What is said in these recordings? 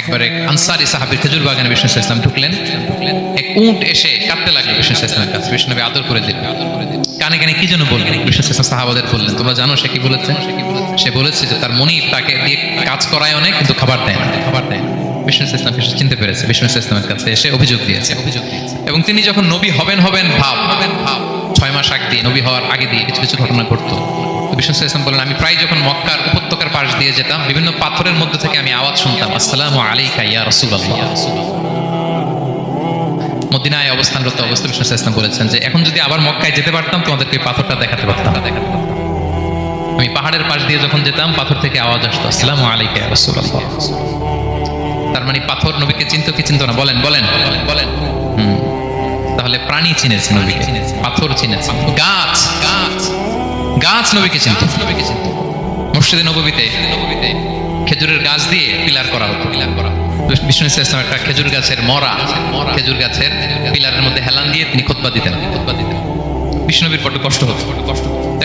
একবারে আনসারি সাহাবীর খেজুর বাগানে বিষ্ণু ইসলাম ঢুকলেন। এক উট এসে কাটতে লাগলো বিষ্ণু ইসলামের কাছে। বিষ্ণু নবী আদর করে দিলেন। কানে কানে কি যেন বললেন। বিষ্ণু ইসলাম সাহাবাদের বললেন, তোমরা জানো সে কি বলেছে? সে বলেছে যে তার মনিব তাকে দিয়ে কাজ করায় অনেক, কিন্তু খাবার দেয় না। বিষ্ণু ইসলাম চিনতে পেরেছে, বিষ্ণু ইসলামের কাছে এসে অভিযোগ দিয়েছে। এবং তিনি যখন নবী হবেন ভাব 6 মাস আগে দিয়ে, নবী হওয়ার আগে দিয়ে কিছু কিছু ঘটনা ঘটতো। বিষ্ণু ইসলাম বলেন, আমি প্রায় যখন মক্কার উপত্যকার পাশ দিয়ে যেতাম, বিভিন্ন পাথরের মধ্যে থেকে আমি আওয়াজ শুনতাম, আসসালামু আলাইকা ইয়া রাসূলুল্লাহ। মদিনায় অবস্থানরত অবস্থায় বিষ্ণু ইসলাম বলেছেন যে এখন যদি আবার মক্কায় যেতে পারতাম, তোমাদেরকে এই পাথরটা দেখাতে পারতাম। আমি পাহাড়ের পাশ দিয়ে যখন যেতাম, পাথর থেকে আওয়াজ আসতো, আসসালামু আলাইকা ইয়া রাসূলুল্লাহ। তার মানে পাথর নবীকে চিনতো কি চিনতো না? বলেন। তাহলে প্রাণী চিনেছে নবীকে, পাথর চিনেছে, গাছ নবীকে চিনত। মসজিদে নববীতে খেজুরের গাছ দিয়ে পিলার করা হতো। বিষ্ণু ইসলাম একটা খেজুর গাছের খেজুর গাছের পিলারের মধ্যে হেলান দিয়ে তিনি খুতবা দিতেন। বিষ্ণু নবীর বড় কষ্ট হতো।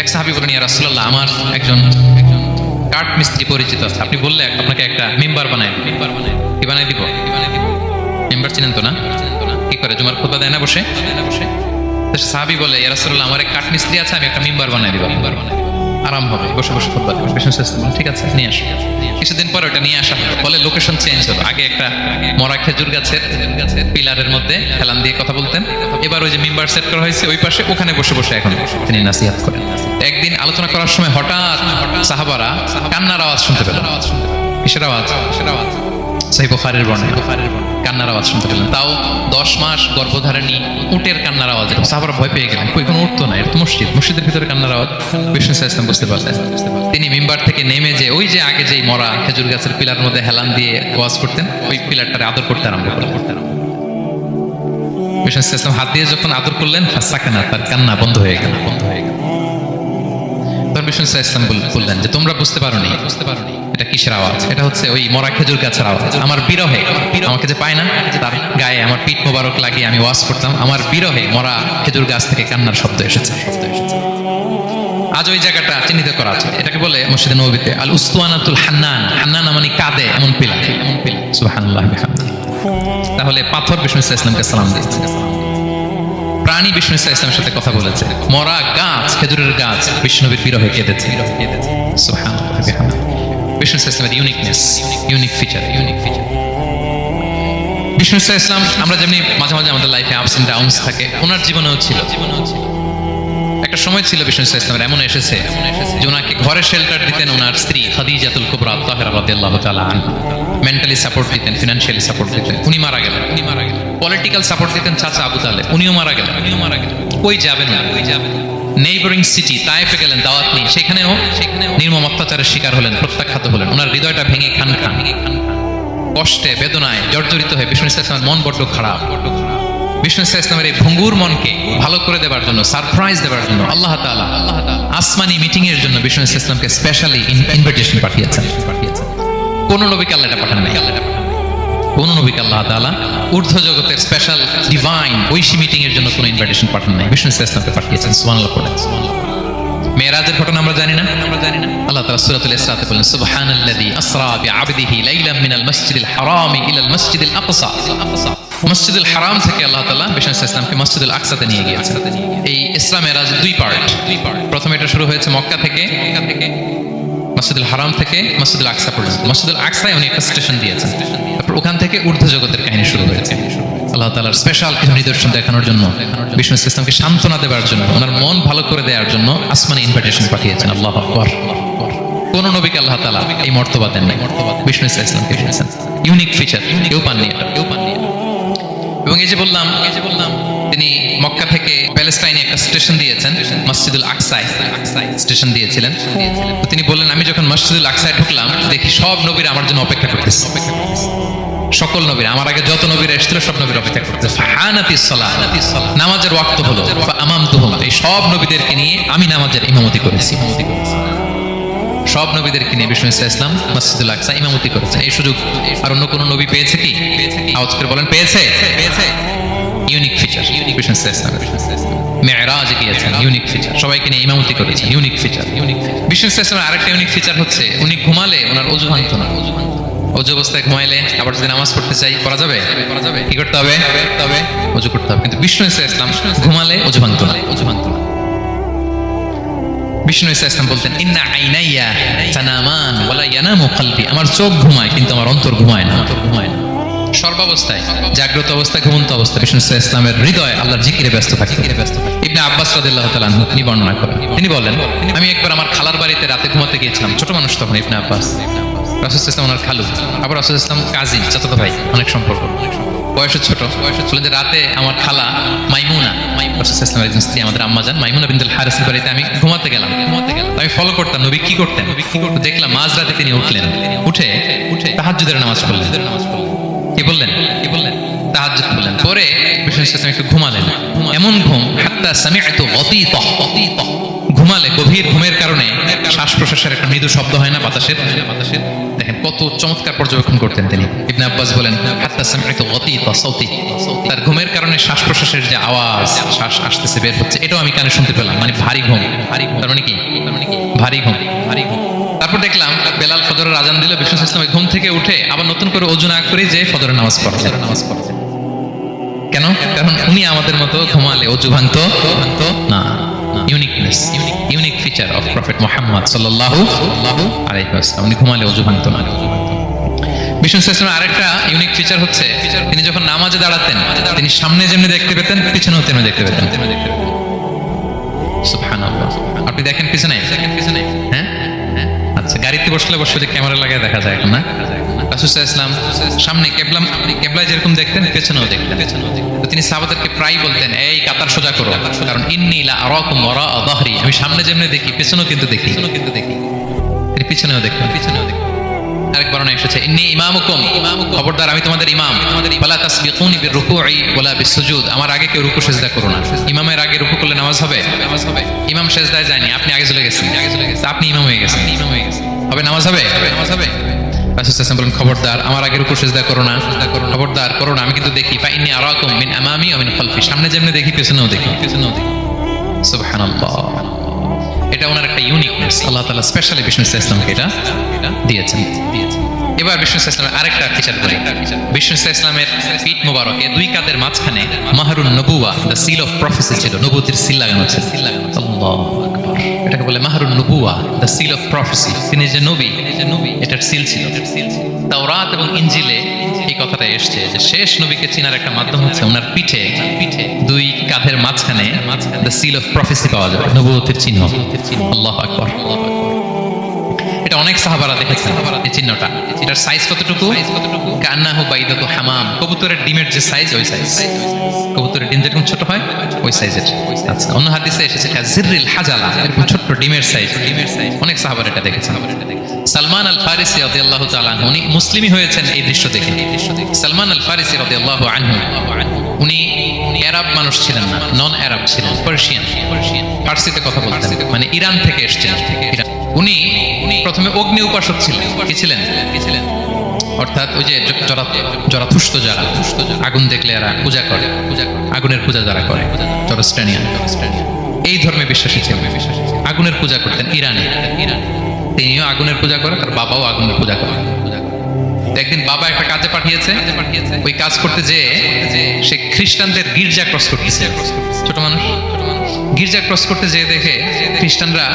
এক সাহাবী বলেন, ইয়া রাসূলুল্লাহ, আমার একজন কাঠ মিস্ত্রি পরিচিত আছে, আপনি বললে আপনাকে একটা মিম্বার বানায় কি বানাই দিব? মিম্বার চিনেন তো না? কি করে জুমার খুতবা দেয় না বসে? সাহাবী বলে, ইয়া রাসূলুল্লাহ, আমার এক কাঠ মিস্ত্রি আছে, আমি একটা মিম্বার বানাই দিব, আরাম হবে, বসে বসে খুতবা দেব। বিষ্ণু ইসলাম ঠিক আছে, নিয়ে আসো। কিছুদিন পরে ওটা নিয়ে আসা বলে লোকেশন চেঞ্জ হলো। আগে একটা মরা খেজুর গাছের পিলারের মধ্যে হেলান দিয়ে কথা বলতেন, এবার ওই যে মিম্বার সেট করা হয়েছে ওই পাশে, ওখানে বসে বসে এখন তিনি নাসিহাত করেন। একদিন আলোচনা করার সময় হঠাৎ সাহাবারা কান্নার আওয়াজ শুনতে পেল। কিসের আওয়াজ? সহিহ বুখারীর বর্ণনা, কান্নার আওয়াজ শুনতে পেলেন। তাও 10 মাস গর্ভধারিণী উটের কান্নার আওয়াজ। সাহাবারা ভয় পেয়ে গেলেন, কোনো উঠ তো না, এটা তো মসজিদের ভিতরে কান্নার আওয়াজ। বিষ্ণু ইসলাম বুঝতে পারলেন। তিনি মিম্বার থেকে নেমে যে ওই যে আগে যেই মরা খেজুর গাছের পিলার মধ্যে হেলান দিয়ে ওয়াজ করতেন, ওই পিলারটারে আদর করতে আরম্ভ করতেন। বিষ্ণু ইসলাম হাত দিয়ে যখন আদর করলেন, সাকানা, তার কান্না বন্ধ হয়ে গেল। তখন বিষ্ণু ইসলাম বললেন যে তোমরা বুঝতে পারোনি এটা কিসের আওয়াজ? এটা হচ্ছে ওই মরা খেজুর গাছের আওয়াজ। আমার বিরহে, আমাকে যে পায় না, তার গায়ে আমার পিঠ মোবারক লাগিয়ে আমি ওয়াজ করতাম, আমার বিরহে মরা খেজুর গাছ থেকে কান্নার শব্দ এসেছে। আজ ওই জায়গাটা চিহ্নিত করা আছে। এটাকে বলে মসজিদে নববীতে আল উসতুয়ানাতুল হান্নান, মানে কাঁদে এমন পিলার। সুবহানাল্লাহ বিহামদিহি। তাহলে পাথর বিষ্ণু ইসলামকে সালাম দিয়েছে, প্রাণী বিষ্ণু ইসলামের সাথে কথা বলেছে, মরা গাছ, খেজুরের গাছ বিষ্ণুবীর বিরহে কেঁদেছে। সুবহানাল্লাহ বিহামদিহি। বিষ্ণু ইসলামের ইউনিক ফিচার। বিষ্ণু ইসলাম, আমরা যেমনি মাঝে মাঝে আমাদের লাইফে আপস এন্ড ডাউনস থাকে, ওনার জীবনেও ছিল। একটা সময় ছিল বিষ্ণু ইসলামের এমন এসেছে যে ওনাকে ঘরে শেল্টার দিতেন ওনার স্ত্রী খাদিজাতুল কুবরা তাহেরা রাদিয়াল্লাহু তাআলা আনহা। মেন্টালি সাপোর্ট দিতেন, ফিনান্সিয়ালি সাপোর্ট দিতেন। উনি মারা গেলেন। পলিটিক্যাল সাপোর্ট দিতেন চাচা আবু তালেব, উনিও মারা গেলেন। কই যাবেন না? নেইবারিং সিটি তায়েফে গেলেন দাওয়াত নিয়ে, সেখানেও নির্মম অত্যাচারের শিকার হলেন, প্রত্যাখ্যাত হলেন। ওনার হৃদয়টা ভেঙে খান কষ্টে বেদনায় জর্জরিত হয়ে বিষ্ণু ইসলামের মন বড্ড খারাপ। বিষ্ণু ইসলামের এই ভঙ্গুর মনকে ভালো করে দেবার জন্য, সারপ্রাইজ দেবার জন্য আল্লাহ তাআলা আসমানি মিটিং এর জন্য বিষ্ণু ইসলামকে স্পেশালি ইনভিটেশন পাঠিয়েছেন। কোন নবীকে আল্লাহ এটা পাঠান নাই। কোন নবীকে আল্লাহ তাআলা ঊর্ধ্ব জগতের স্পেশাল ডিভাইন ঐশী মিটিং এর জন্য কোনো ইনভিটেশন পাঠান নাই, বিষ্ণু ইসলামকে পাঠিয়েছেন। সুবহানাল্লাহ পড়েন। মেরাজের ঘটনা আমরা জানি না? আল্লাহ তাআলা সূরাতুল ইসরাতে বলেন, সুবহানাল্লাযী আসরা বিআবদিহি লাইলাম মিনাল মাসজিদিল হারামি ইলাল মাসজিদিল আকসা। মসজিদুল হারাম থেকে আল্লাহ তাআলা বিষ্ণু ইসলামকে মসজিদুল আকসাতে নিয়ে গিয়েছেন। এই ইসরা মেরাজ দুই পার্ট। প্রথমে এটা শুরু হয়েছে মক্কা থেকে, মসজিদুল হারাম থেকে মসজিদুল আকসা পর্যন্ত। মসজিদুল আকসায় উনি একটা স্টেশন দিয়েছেন, তারপর ওখান থেকে ঊর্ধ্ব জগতের কাহিনী শুরু হয়েছে। আল্লাহ তাআলার স্পেশাল কিছু নিদর্শন দেখানোর জন্য, বিষ্ণু ইসলামকে সান্ত্বনা দেওয়ার জন্য, ওনার মন ভালো করে দেওয়ার জন্য আসমানি ইনভিটেশন পাঠিয়েছেন। আল্লাহু আকবার। কোন নবীকে আল্লাহ তাআলা এই মর্তবা দেন নাই, বিষ্ণু ইসলামকে দিয়েছেন। ইউনিক ফিচার, কেউ পাননি এটা। এবং এই যে বললাম তিনি মক্কা থেকে প্যালেস্টাইনে একটা স্টেশন দিয়েছেন, মসজিদুল আকসায় স্টেশন দিয়েছিলেন। তো তিনি বললেন, আমি যখন মসজিদুল আকসায় ঢুকলাম, দেখি সব নবীরা আমার জন্য অপেক্ষা করতেছে। সকল নবীরা, আমার আগে যত নবীরা এসেছিল সব নবীরা অপেক্ষা করতেছে। ফাহানাতিস সালাত, নামাজের ওয়াক্ত হলো। ফাআমামতুহুম, এই সব নবীদেরকে নিয়ে আমি নামাজের ইমামতি করেছি। সব নবীদেরকে নিয়ে বিষ্ণু ইসলাম মসজিদুল আকসা ইমামতি করেছেন। এই সুযোগ আর অন্য কোন নবী পেয়েছে কি? আওয়াজ করে বলেন, পেয়েছে। ইউনিক ফিচার বিষ্ণু ইসলাম। মেরাজে গিয়েছেন, ইউনিক ফিচার। সবাইকে নিয়ে ইমামতি করেছেন, ইউনিক ফিচার। বিষ্ণু ইসলামের আরেকটা ইউনিক ফিচার হচ্ছে উনি ঘুমালে ওনার অজু ভাঙতো না। অজু অবস্থায় ঘুমাইলে আবার যদি নামাজ পড়তে চাই করা যাবে? কি করতে হবে? অজু করতে হবে। কিন্তু বিষ্ণু ইসলাম ঘুমালে অজু ভাঙতো না। বিষ্ণু ইসলাম বলতেন, ইন্না আইনাইয়া তানামান ওয়ালা ইয়ানামু কলবি, আমার চোখ ঘুমায় কিন্তু আমার অন্তর ঘুমায় না। সর্বাবস্থায়, জাগ্রত অবস্থায়, ঘুমন্ত অবস্থায় বিষ্ণু ইসলামের হৃদয় আল্লাহর জিকিরে ব্যস্ত থাকে। ইবনে আব্বাস রাদিয়াল্লাহু তাআলা আনহু তিনি বর্ণনা করেন, তিনি বলেন, আমি একবার আমার খালার বাড়িতে রাতে ঘুমাতে গিয়েছিলাম। ছোট মানুষ তখন ইবনে আব্বাস, রাসূল ইসলাম ওনার খালু, আবার রাসূল ইসলাম কাজিন, চাচাতো ভাই, অনেক সম্পর্ক, বয়সে ছোট। বলেন যে রাতে আমার খালা মাইমুনা, রাসূল ইসলামের একজন স্ত্রী, আমাদের আম্মা জান মাইমুনা বিনতুল হারিসের বাড়িতে আমি ঘুমাতে গেলাম। আমি ফলো করতাম নবী কি করতেন। দেখলাম মাঝরাতে তিনি উঠলেন, উঠে তাহাজ্জুদের নামাজ পড়লেন। কি বললেন? তাহাজ্জুদ বললেন। পরে বিষ্ণু ইসলাম একটু ঘুমালেন, এমন ঘুম হাত্তা সামিআতু গতীতা, ঘুমালে গভীর ঘুমের কারণে শ্বাস প্রশ্বাসের একটা মৃদু শব্দ হয় না বাতাসের। দেখেন কত চমৎকার পর্যবেক্ষণ করতেন তিনি। ইবনে আব্বাস বলেন, হাত্তা সামিআতু গতীতা সাউতি, তার ঘুমের কারণে শ্বাস প্রশ্বাসের যে আওয়াজ, শ্বাস আসতেছে বের হচ্ছে, এটাও আমি কানে শুনতে পেলাম। মানে ভারী ঘুম। তার মানে কি? ভারী ঘুম। তারপর দেখলাম বেলাল ফজরের আজান দিল, বিষ্ণু ইসলাম ঘুম থেকে উঠে আবার নতুন করে ওযু না করে যে ফজরের নামাজ পড়লেন। কেন? কারণ উনি আমাদের মতো ঘুমালে অজু ভাঙতো না। Uniqueness, unique feature of prophet Muhammad সাল্লাল্লাহু আলাইহি ওয়াসাল্লাম, উনি ঘুমালে অজু ভাঙতো না। বিষ্ণু ইসলামের আরেকটা ইউনিক ফিচার হচ্ছে, তিনি যখন নামাজে দাঁড়াতেন তিনি সামনে যেমনি দেখতে পেতেন, পিছনেও তেমনি দেখতে পেতেন। সুবহানাল্লাহ। আপনি দেখেন পিছনে? হ্যাঁ, আচ্ছা, গাড়িতে বসলে যে ক্যামেরা লাগায় দেখা যায় এখন না? রাসূল সাল্লাল্লাহু আলাইহি ওয়াসাল্লাম সামনে কেবলায় যেরকম দেখতেন পেছনেও দেখতেন। তো তিনি সাহাবাদেরকে প্রায় বলতেন, এই কাতার সোজা করো, কারণ ইন্নী লা আরাকুম ওয়ারা যাহরি, আমি সামনে যেমনি দেখি পেছনেও কিন্তু দেখি। তিনি পিছনেও দেখতেন। আরেক বর্ণনা এসেছে, ইন্নী ইমামুকুম, খবরদার আমি তোমাদের ইমাম, ওয়ালা তাসবিকুনি বিররুকুই ওয়ালা বিসসুজুদ, আমার আগে কেউ রুকু সিজদা করো না। ইমামের আগে রুকু করলে নামাজ হবে? ইমাম সিজদায় যায়নি, আপনি আগে চলে গেছেন, আপনি ইমাম হয়ে গেছেন, হবে নামাজ হবে? রাসূল সাল্লাল্লাহু আলাইহি ওয়াসাল্লাম বলেন, খবরদার আমার আগে রুকু সিজদা করো না, খবরদার করো না, আমি কিন্তু দেখি। ফা ইন্নী আরাকুম মিন আমামি ওয়া মিন খালফি, সামনে যেমনি দেখি পেছনেও দেখি। সুবহানাল্লাহ। এটা ওনার একটা ইউনিকনেস, আল্লাহ তাআলা স্পেশালি বিষ্ণু ইসলামকে এটা দিয়েছেন। এবার বিষ্ণু ইসলামের আরেকটা ফিচার বলি। বিষ্ণু ইসলামের পিঠ মোবারকে দুই কাঁধের মাঝখানে মাহরুন নবুওয়া, দ্য সিল অফ প্রফেসি ছিল, নবুয়তের সিল লাগানো ছিল। আল্লাহু আকবার। এটাকে বলে মাহরুন নবুওয়া, দ্য সিল অফ প্রফেসি, তিনি যে নবী এটার সিল ছিল। তাওরাত এবং ইনজিলে এই কথাটা এসছে যে শেষ নবীকে চিনার একটা মাধ্যম হচ্ছে ওনার পিঠে দুই কাঁধের মাঝখানে দ্য সিল অফ প্রফেসি পাওয়া যায়, নবুয়তের চিহ্ন। আল্লাহু আকবার। এটা অনেক সাহাবারা দেখেছেন এই চিহ্নটা। এটার সাইজ কতটুকু? কান্নাহু বাইদাতু হামাম, কবুতরের ডিমের যে সাইজ ওই সাইজ। কবুতরের ডিম যেরকম ছোট হয় ওই সাইজের। আচ্ছা, অন্য হাদিসে এসেছে জিররিল হাজালা, এরকম ছোট ডিমের সাইজ। অনেক সাহাবারা এটা দেখেছেন। সালমান আল ফারিসি রাদিয়াল্লাহু তাআলা আনহু, উনি মুসলিমই হয়েছেন এই দৃশ্য দেখে। সালমান আল ফারিসি রাদিয়াল্লাহু আনহু, উনি আরব মানুষ ছিলেন না, নন আরব ছিলেন, পার্সিয়ান, ফার্সিতে কথা বলতেন, মানে ইরান থেকে এসেছেন। উনি প্রথমে অগ্নি উপাসক ছিলেন। কি ছিলেন? অর্থাৎ ওই যে জরাথুস্ত যারা, আগুন দেখলে এরা পূজা করে, আগুনের পূজা যারা করে, জরস্ট্রানিয়ান, এই ধর্মে বিশ্বাসী ছিলেন, আগুনের পূজা করতেন ইরানে। তিনিও আগুনের পূজা করে, তার বাবাও আগুনের পূজা করে। একদিন বাবা একটা কাজে পাঠিয়েছে, ওই কাজ করতে যেয়ে সে খ্রিস্টানদের গির্জা ক্রস করতেছে। ছোট মানুষ গির্জা ক্রস করতে যেয়ে দেখে খ্রিস্টানরা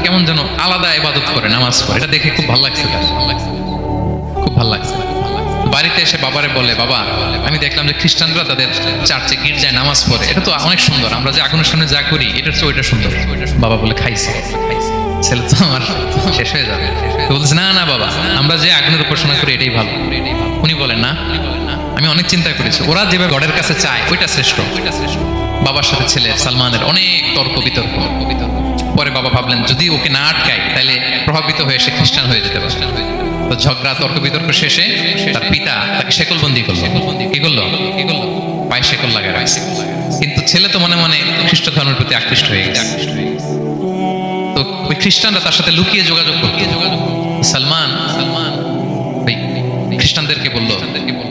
কেমন যেন আলাদা ইবাদত করে, নামাজ পড়ে। এটা দেখে খুব ভালো লাগছে, খুব ভালো লাগছে। বাড়িতে এসে বাবারে বলে, বাবা আমি দেখলাম যে খ্রিস্টানরা তাদের চার্চে গির্জায় নামাজ পড়ে, এটা তো অনেক সুন্দর, আমরা যে আগুনের সামনে যা করি এটার চেয়ে ওইটা সুন্দর। বাবা বলে, খাইছে ছেলে তো আমার শেষ হয়ে যাবে। বলছে, না না বাবা, আমরা যে আগুনের উপাসনা করি এটাই ভালো। উনি বলেন, না আমি অনেক চিন্তা করেছি, ওরা যেভাবে গডের কাছে চায় ওইটা শ্রেষ্ঠ। বাবার সাথে ছেলের সালমানের অনেক তর্ক বিতর্ক। পরে বাবা ভাবলেন যদি ওকে না আটকায় তাহলে প্রভাবিত হয়ে সে খ্রিস্টান হয়ে যেতে পারে। তো ঝগড়া তর্ক বিতর্ক শেষে তার পিতা তাকে শেকলবন্দি করলো। কি করলো? পায়ে শেকল লাগায় রাখছে। কিন্তু ছেলে তো মনে মনে খ্রিস্ট ধর্মের প্রতি আকৃষ্ট হয়ে গেছে। তো ওই খ্রিস্টানরা তার সাথে লুকিয়ে যোগাযোগ করতো। সালমান ওই খ্রিস্টানদেরকে বললো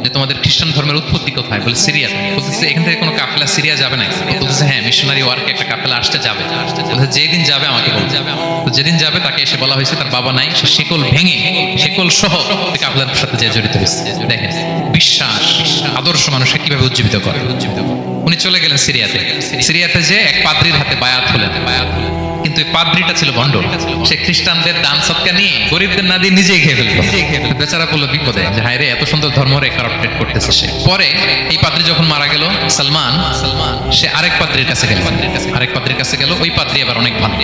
যে তোমাদের খ্রিস্টান ধর্মের উৎপত্তি কোথায়? বলে সিরিয়া। বলতেছে এখান থেকে কোনো কাফেলা সিরিয়া যাবে না? বলতেছে হ্যাঁ, মিশনারি ওয়ার্কে একটা কাফেলা আসতে যাবে। বলতেছে যেদিন যাবে আমাকে বলতে। তো যেদিন যাবে তাকে এসে বলা হয়েছে তার বাবা নাই, সে শিকল ভেঙে শিকল সহ কাফেলার সাথে যে জড়িত হয়েছে। দেখেন বিশ্বাস, আদর্শ মানুষকে কিভাবে উজ্জীবিত করে। উনি চলে গেলেন সিরিয়াতে। সিরিয়াতে যে এক পাদ্রির হাতে বায়াত হলেন। কিন্তু এই পাদ্রিটা ছিল ভণ্ড। সে খ্রিস্টানদের দান সৎকা নিয়ে গরিবদের না দিয়ে নিজেই খেয়ে ফেলতো। বেচারা পড়লো বিপদে যে হায় রে, এত সুন্দর ধর্ম রে কারাপ্টেড করতেছে সে। পরে এই পাদ্রি যখন মারা গেল, সালমান সে আরেক পাদ্রির কাছে গেল। আরেক পাদ্রির কাছে গেল। ওই পাদ্রি আবার অনেক ভালো,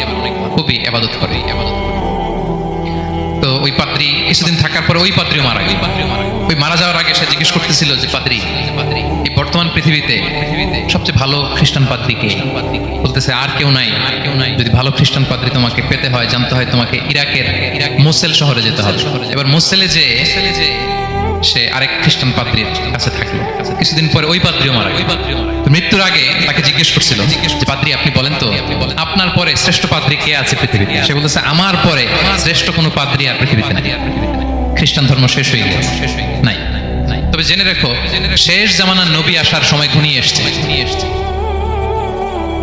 খুবই ইবাদত করে। তো ওই পাদ্রি কিছুদিন থাকার পরে ওই পাদ্রিও মারা গেল। ওই মারা যাওয়ার আগে সে জিজ্ঞেস করতেছিল যে পাদ্রি, এই বর্তমান পৃথিবীতে সবচেয়ে ভালো খ্রিস্টান পাদ্রি কে? বলতেছে আর কেউ নাই। যদি ভালো খ্রিস্টান পাদ্রি তোমাকে পেতে হয়, জানতে হয়, তোমাকে ইরাকের মোসেল শহরে যেতে হবে। এবার মোসেলে যে সে আরেক খ্রিস্টান পাদ্রির কাছে থাকলো। কিছুদিন পরে ওই পাদ্রিও মারা গেল। মৃত্যুর আগে তাকে জিজ্ঞেস করছিল যে পাদ্রি আপনি বলেন তো আপনার পরে শ্রেষ্ঠ পাদ্রি কে আছে পৃথিবীতে? সে বলতেছে আমার পরে শ্রেষ্ঠ কোনো পাদ্রি আর পৃথিবীতে নাই। খ্রিস্টান ধর্ম শেষ হয়ে গেছে, নাই। তবে জেনে রেখো, শেষ জামানার নবী আসার সময় ঘনিয়ে এসছে।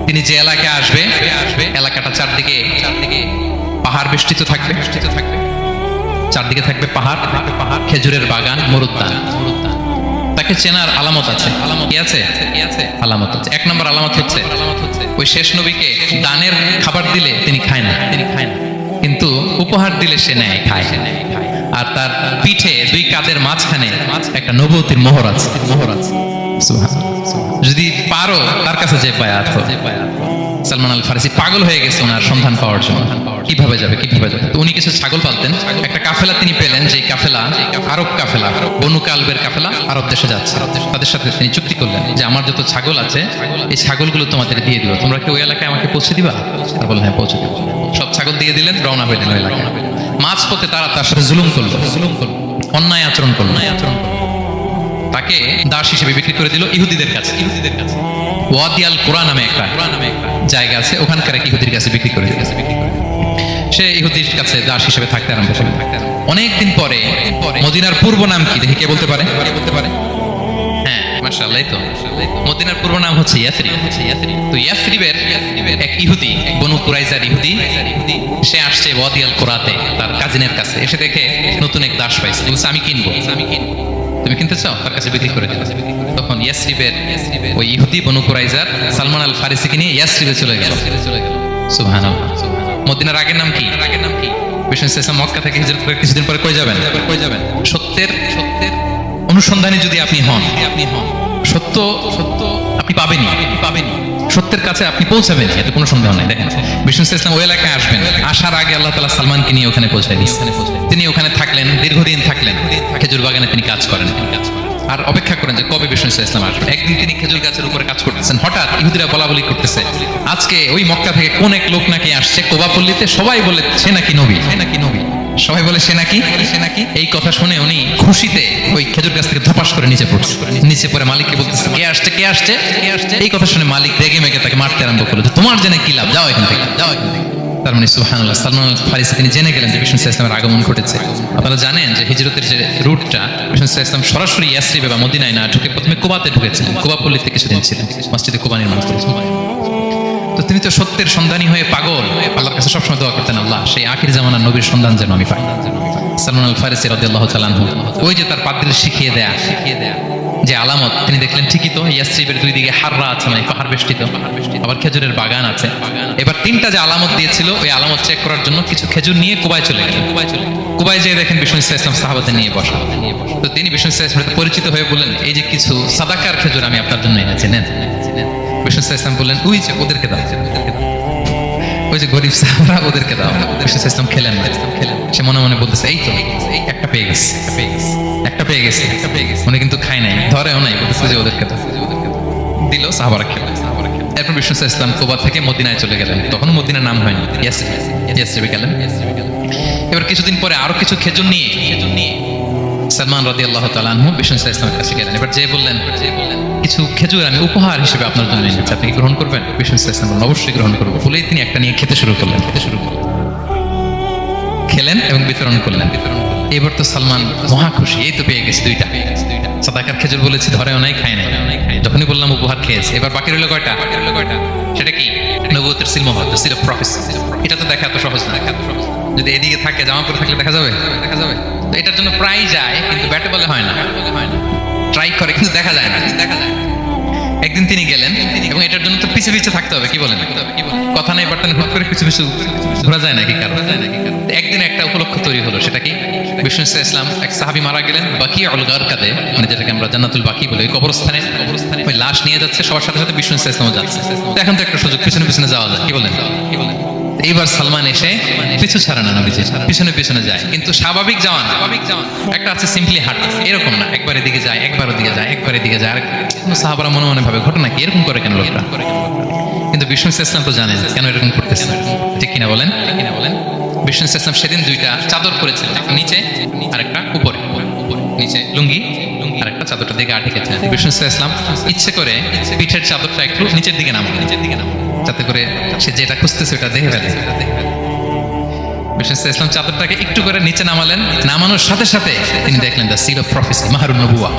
তিনি যে এলাকায় আসবে, এলাকাটা চারদিকে পাহাড় বেষ্টিত থাকবে। চারদিকে থাকবে পাহাড়, খেজুরের বাগান, মরুদ্যান। তাকে চেনার আলামত আছে। কি আছে? আলামত আছে। এক নম্বর আলামত হচ্ছে ওই শেষ নবীকে দানের খাবার দিলে তিনি খায় না। কিন্তু উপহার দিলে সে নেয়, খায়। আর তার পিঠে দুই কাঁধের মাঝখানে একটা নবুয়তির মোহর আছে। যদি পারো তার কাছে যে বায়াত। সালমান আল ফারিসি পাগল হয়ে গেছে ওনার সন্ধান পাওয়ার জন্য। কিভাবে যাবে? তো উনি কিছু ছাগল পালতেন। একটা কাফেলা তিনি পেলেন, যে কাফেলা আরব কাফেলা, বনু কালবের কাফেলা আরব দেশে যাচ্ছে। তাদের সাথে তিনি চুক্তি করলেন যে আমার যত ছাগল আছে এই ছাগলগুলো তোমাদের দিয়ে দিব, তোমরা কি ওই এলাকায় আমাকে পৌঁছে দিবা? তারা বললেন হ্যাঁ পৌঁছে দিব। সব ছাগল দিয়ে দিলেন, রওনা হইলেন ওই এলাকায়। মাঝপথে তারা তার সাথে জুলুম করলো, অন্যায় আচরণ করলো। তাকে দাস হিসেবে বিক্রি করে দিল ইহুদিদের কাছে। ওয়াদি আল কুরা নামে একটা জায়গা আছে, ওখানকার এক ইহুদির কাছে বিক্রি করে দিল। সে ইহুদির কাছে দাস হিসেবে থাকতে আরম্ভ করল। অনেকদিন পরে মদিনার পূর্ব নাম কি দেখি কে বলতে পারে? হ্যাঁ মাশাআল্লাহ, তো মদিনার পূর্ব নাম হচ্ছে ইয়াসরিব। তো ইয়াসরিবের এক ইহুদি, বনু কুরাইজার ইহুদি, সে আসছে ওয়াদি আল কুরাতে তার কাজিনের কাছে। এসে দেখে নতুন এক দাস পাইছে, বলছে আমি কিনবো। তুমি কিনতে চাও? তার কাছে বিক্রি করে দিল। তখন ইয়াসরিবের ওই ইহুদি বনু কুরাইজার সালমান আল ফারিসিকে নিয়ে ইয়াসরিবে চলে গেল। সুবহানাল্লাহ। মদিনার আগের নাম কি? বিষ্ণু ইসলাম মক্কা থেকে হিজরত করে কিছুদিন পরে কই যাবেন? সত্যের অনুসন্ধানে যদি আপনি হন, সত্য আপনি পাবেনই। সত্যের কাছে আপনি পৌঁছাবেন, এতে কোনো সন্দেহ নাই। দেখেন বিষ্ণু ইসলাম ওই এলাকায় আসবেন, আসার আগে আল্লাহ তাআলা সালমানকে নিয়ে ওখানে পৌঁছায় দিয়েছেন। তিনি ওখানে থাকলেন, দীর্ঘদিন থাকলেন। খেজুর বাগানে তিনি কাজ করেন আর অপেক্ষা করেন যে কবে বিষ্ণু ইসলাম আসবে। একদিন তিনি খেজুর গাছের উপরে কাজ করতেছেন, হঠাৎ ইহুদিরা বলাবলি করতেছে আজকে ওই মক্কা থেকে কোন এক লোক নাকি আসছে কোবাপল্লীতে, সবাই বলে সে নাকি নবী। সবাই বলে সে নাকি। এই কথা শুনে উনি খুশিতে ওই খেজুর গাছ থেকে ধপাস করে নিচে পড়ছে। নিচে পড়ে মালিককে বলতেছে কে আসছে। এই কথা শুনে মালিক রেগে মেগে তাকে মারতে আরম্ভ করলো যে তোমার জেনে কি লাভ, যাও এখান থেকে। তার মানে সুবহানাল্লাহ, সালমান আল ফারিসি তিনি জেনে গেলেন যে বিষ্ণু ইসলামের আগমন ঘটেছে। আপনারা জানেন যে হিজরতের যে রুটটা, বিষ্ণু ইসলাম সরাসরি ইয়াসরিবে বা মদিনায় না ঢুকে প্রথমে কুবাতে ঢুকেছিলেন। কুবাপল্লীতে কিছুদিন ছিলেন, মসজিদে কুবা নির্মাণ করেছেন। তো তিনি তো সত্যের সন্ধানী হয়ে পাগল, আল্লাহর কাছে সবসময় দোয়া করতেন আল্লাহ সেই আখির জামানার নবীর সন্ধান যেন আমি পাই। সালমান আল ফারিসি রাদিয়াল্লাহু তাআলা আনহু ওই যে তার পাদ্রীর শিখিয়ে দেয়া যে আলামত তিনি দেখলেন, ঠিকই তো ইয়াসরিবের দুই দিকে হাররা আছে, মানে পাহাড় বেষ্টিত, আবার খেজুরের বাগান আছে। এবার তিনটা যে আলামত দিয়েছিল ওই আলামত চেক করার জন্য কিছু খেজুর নিয়ে কুবায় চলে গেলেন। কুবায় যেয়ে দেখেন বিষ্ণু ইসলাম সাহাবাদের নিয়ে বসা। তো তিনি বিষ্ণু ইসলামের সাথে পরিচিত হয়ে বললেন এই যে কিছু সাদাকার খেজুর আমি আপনার জন্য এনেছি, নেন। বিষ্ণু ইসলাম বললেন ওই যে ওদেরকে দাও, ওই যে গরিব সাহাবারা ওদেরকে দাও। বিষ্ণু ইসলাম খেলেন। সে মনে মনে বলতেছে এই তো একটা পেয়ে গেছে। উনি কিন্তু খায় নাই, ধরেও নাই, বলতেছে যে ওদেরকে দাও। দিল, সাহাবারা খেলেন। এরপর বিষ্ণু ইসলাম কুবা থেকে মদিনায় চলে গেলেন। তখন মদিনার নাম হয়নি, ইয়াসরিবে গেলেন। এবার কিছুদিন পরে আরো কিছু খেজুর নিয়ে সালমান রাদিয়াল্লাহু তাআলা আনহু বিষ্ণু ইসলামের কাছে গেলেন। এবার যে বললেন কিছু খেজুর আমি উপহার হিসেবে আপনার জন্য এনেছি, আপনি গ্রহণ করবেন? বিষ্ণু ইসলাম বললেন অবশ্যই গ্রহণ করবো। বলেই তিনি একটা নিয়ে খেতে শুরু করলেন। খেলেন এবং বিতরণ করলেন। এবার তো সালমান মহা খুশি, এই তো পেয়ে গেছে দুইটা। সাদাকার খেজুর বলেছি ধরেও নাই, খায় নাই। যখনই বললাম উপহার খেয়েছে, এবার বাকি রইল কয়টা? সেটা কি? নবুয়তের সিল মোহর, দ্য সিল অফ প্রফেসি। এটা তো দেখা এত সহজ না। যদি এদিকে থাকে, জামা পরে থাকলে দেখা যাবে? তো এটার জন্য প্রায় যায়, কিন্তু ব্যাটে বলে হয় না। ট্রাই করে কিন্তু দেখা যায় না। একদিন তিনি গেলেন, এবং এটার জন্য তো পিছে পিছে থাকতে হবে, কি বলেন? কথা নেই বার্তা নেই, হুট করে পিছু পিছু ঘোরা যায় নাকি কারো? একদিন একটা উপলক্ষ তৈরি হলো, সেটা কি? বিষ্ণু ইসলাম এক সাহাবী মারা গেলেন বাকি উল গারকাদে, মানে যেটাকে আমরা জান্নাতুল বাকি বলি, ওই কবরস্থানে ওই লাশ নিয়ে যাচ্ছে, সবার সাথে সাথে বিষ্ণু ইসলামও যাচ্ছে। তো এখন তো একটা সুযোগ, পিছনে পিছনে যাওয়া যায়, কি বলেন? এইবার সালমান এসে পিছু ছাড়ে না, নবীজি পিছনে পিছনে যায়, কিন্তু স্বাভাবিক যাওয়া না। একটা আছে সিম্পলি হাঁটা, এরকম না, একবার এদিকে যায়, একবার ওদিকে যায়, একবার এদিকে যায়। আর সাহাবারা মনে মনে ভাবে ঘটনা কি, এরকম করে কেন লোকটা? কিন্তু বিষ্ণু ইসলাম তো জানেন কেন এরকম করতেছে, ঠিক কিনা বলেন? বিষ্ণু ইসলাম সেদিন দুইটা চাদর পরেছিলেন, একটা নিচে আর একটা উপরে। নিচে লুঙ্গি আর একটা চাদরটা দিকে আটকেছেন। বিষ্ণু ইসলাম ইচ্ছে করে পিঠের চাদরটা একটু নিচের দিকে নামালেন, যাতে করে সে যেটা খুঁজতেছে ওটা দেখে ফেলে। বিষ্ণু ইসলাম চাদরটাকে একটু করে নিচে নামালেন, নামানোর সাথে সাথে তিনি দেখলেন দ্য সিল অফ প্রফেসি, মাহরুন নবুয়া।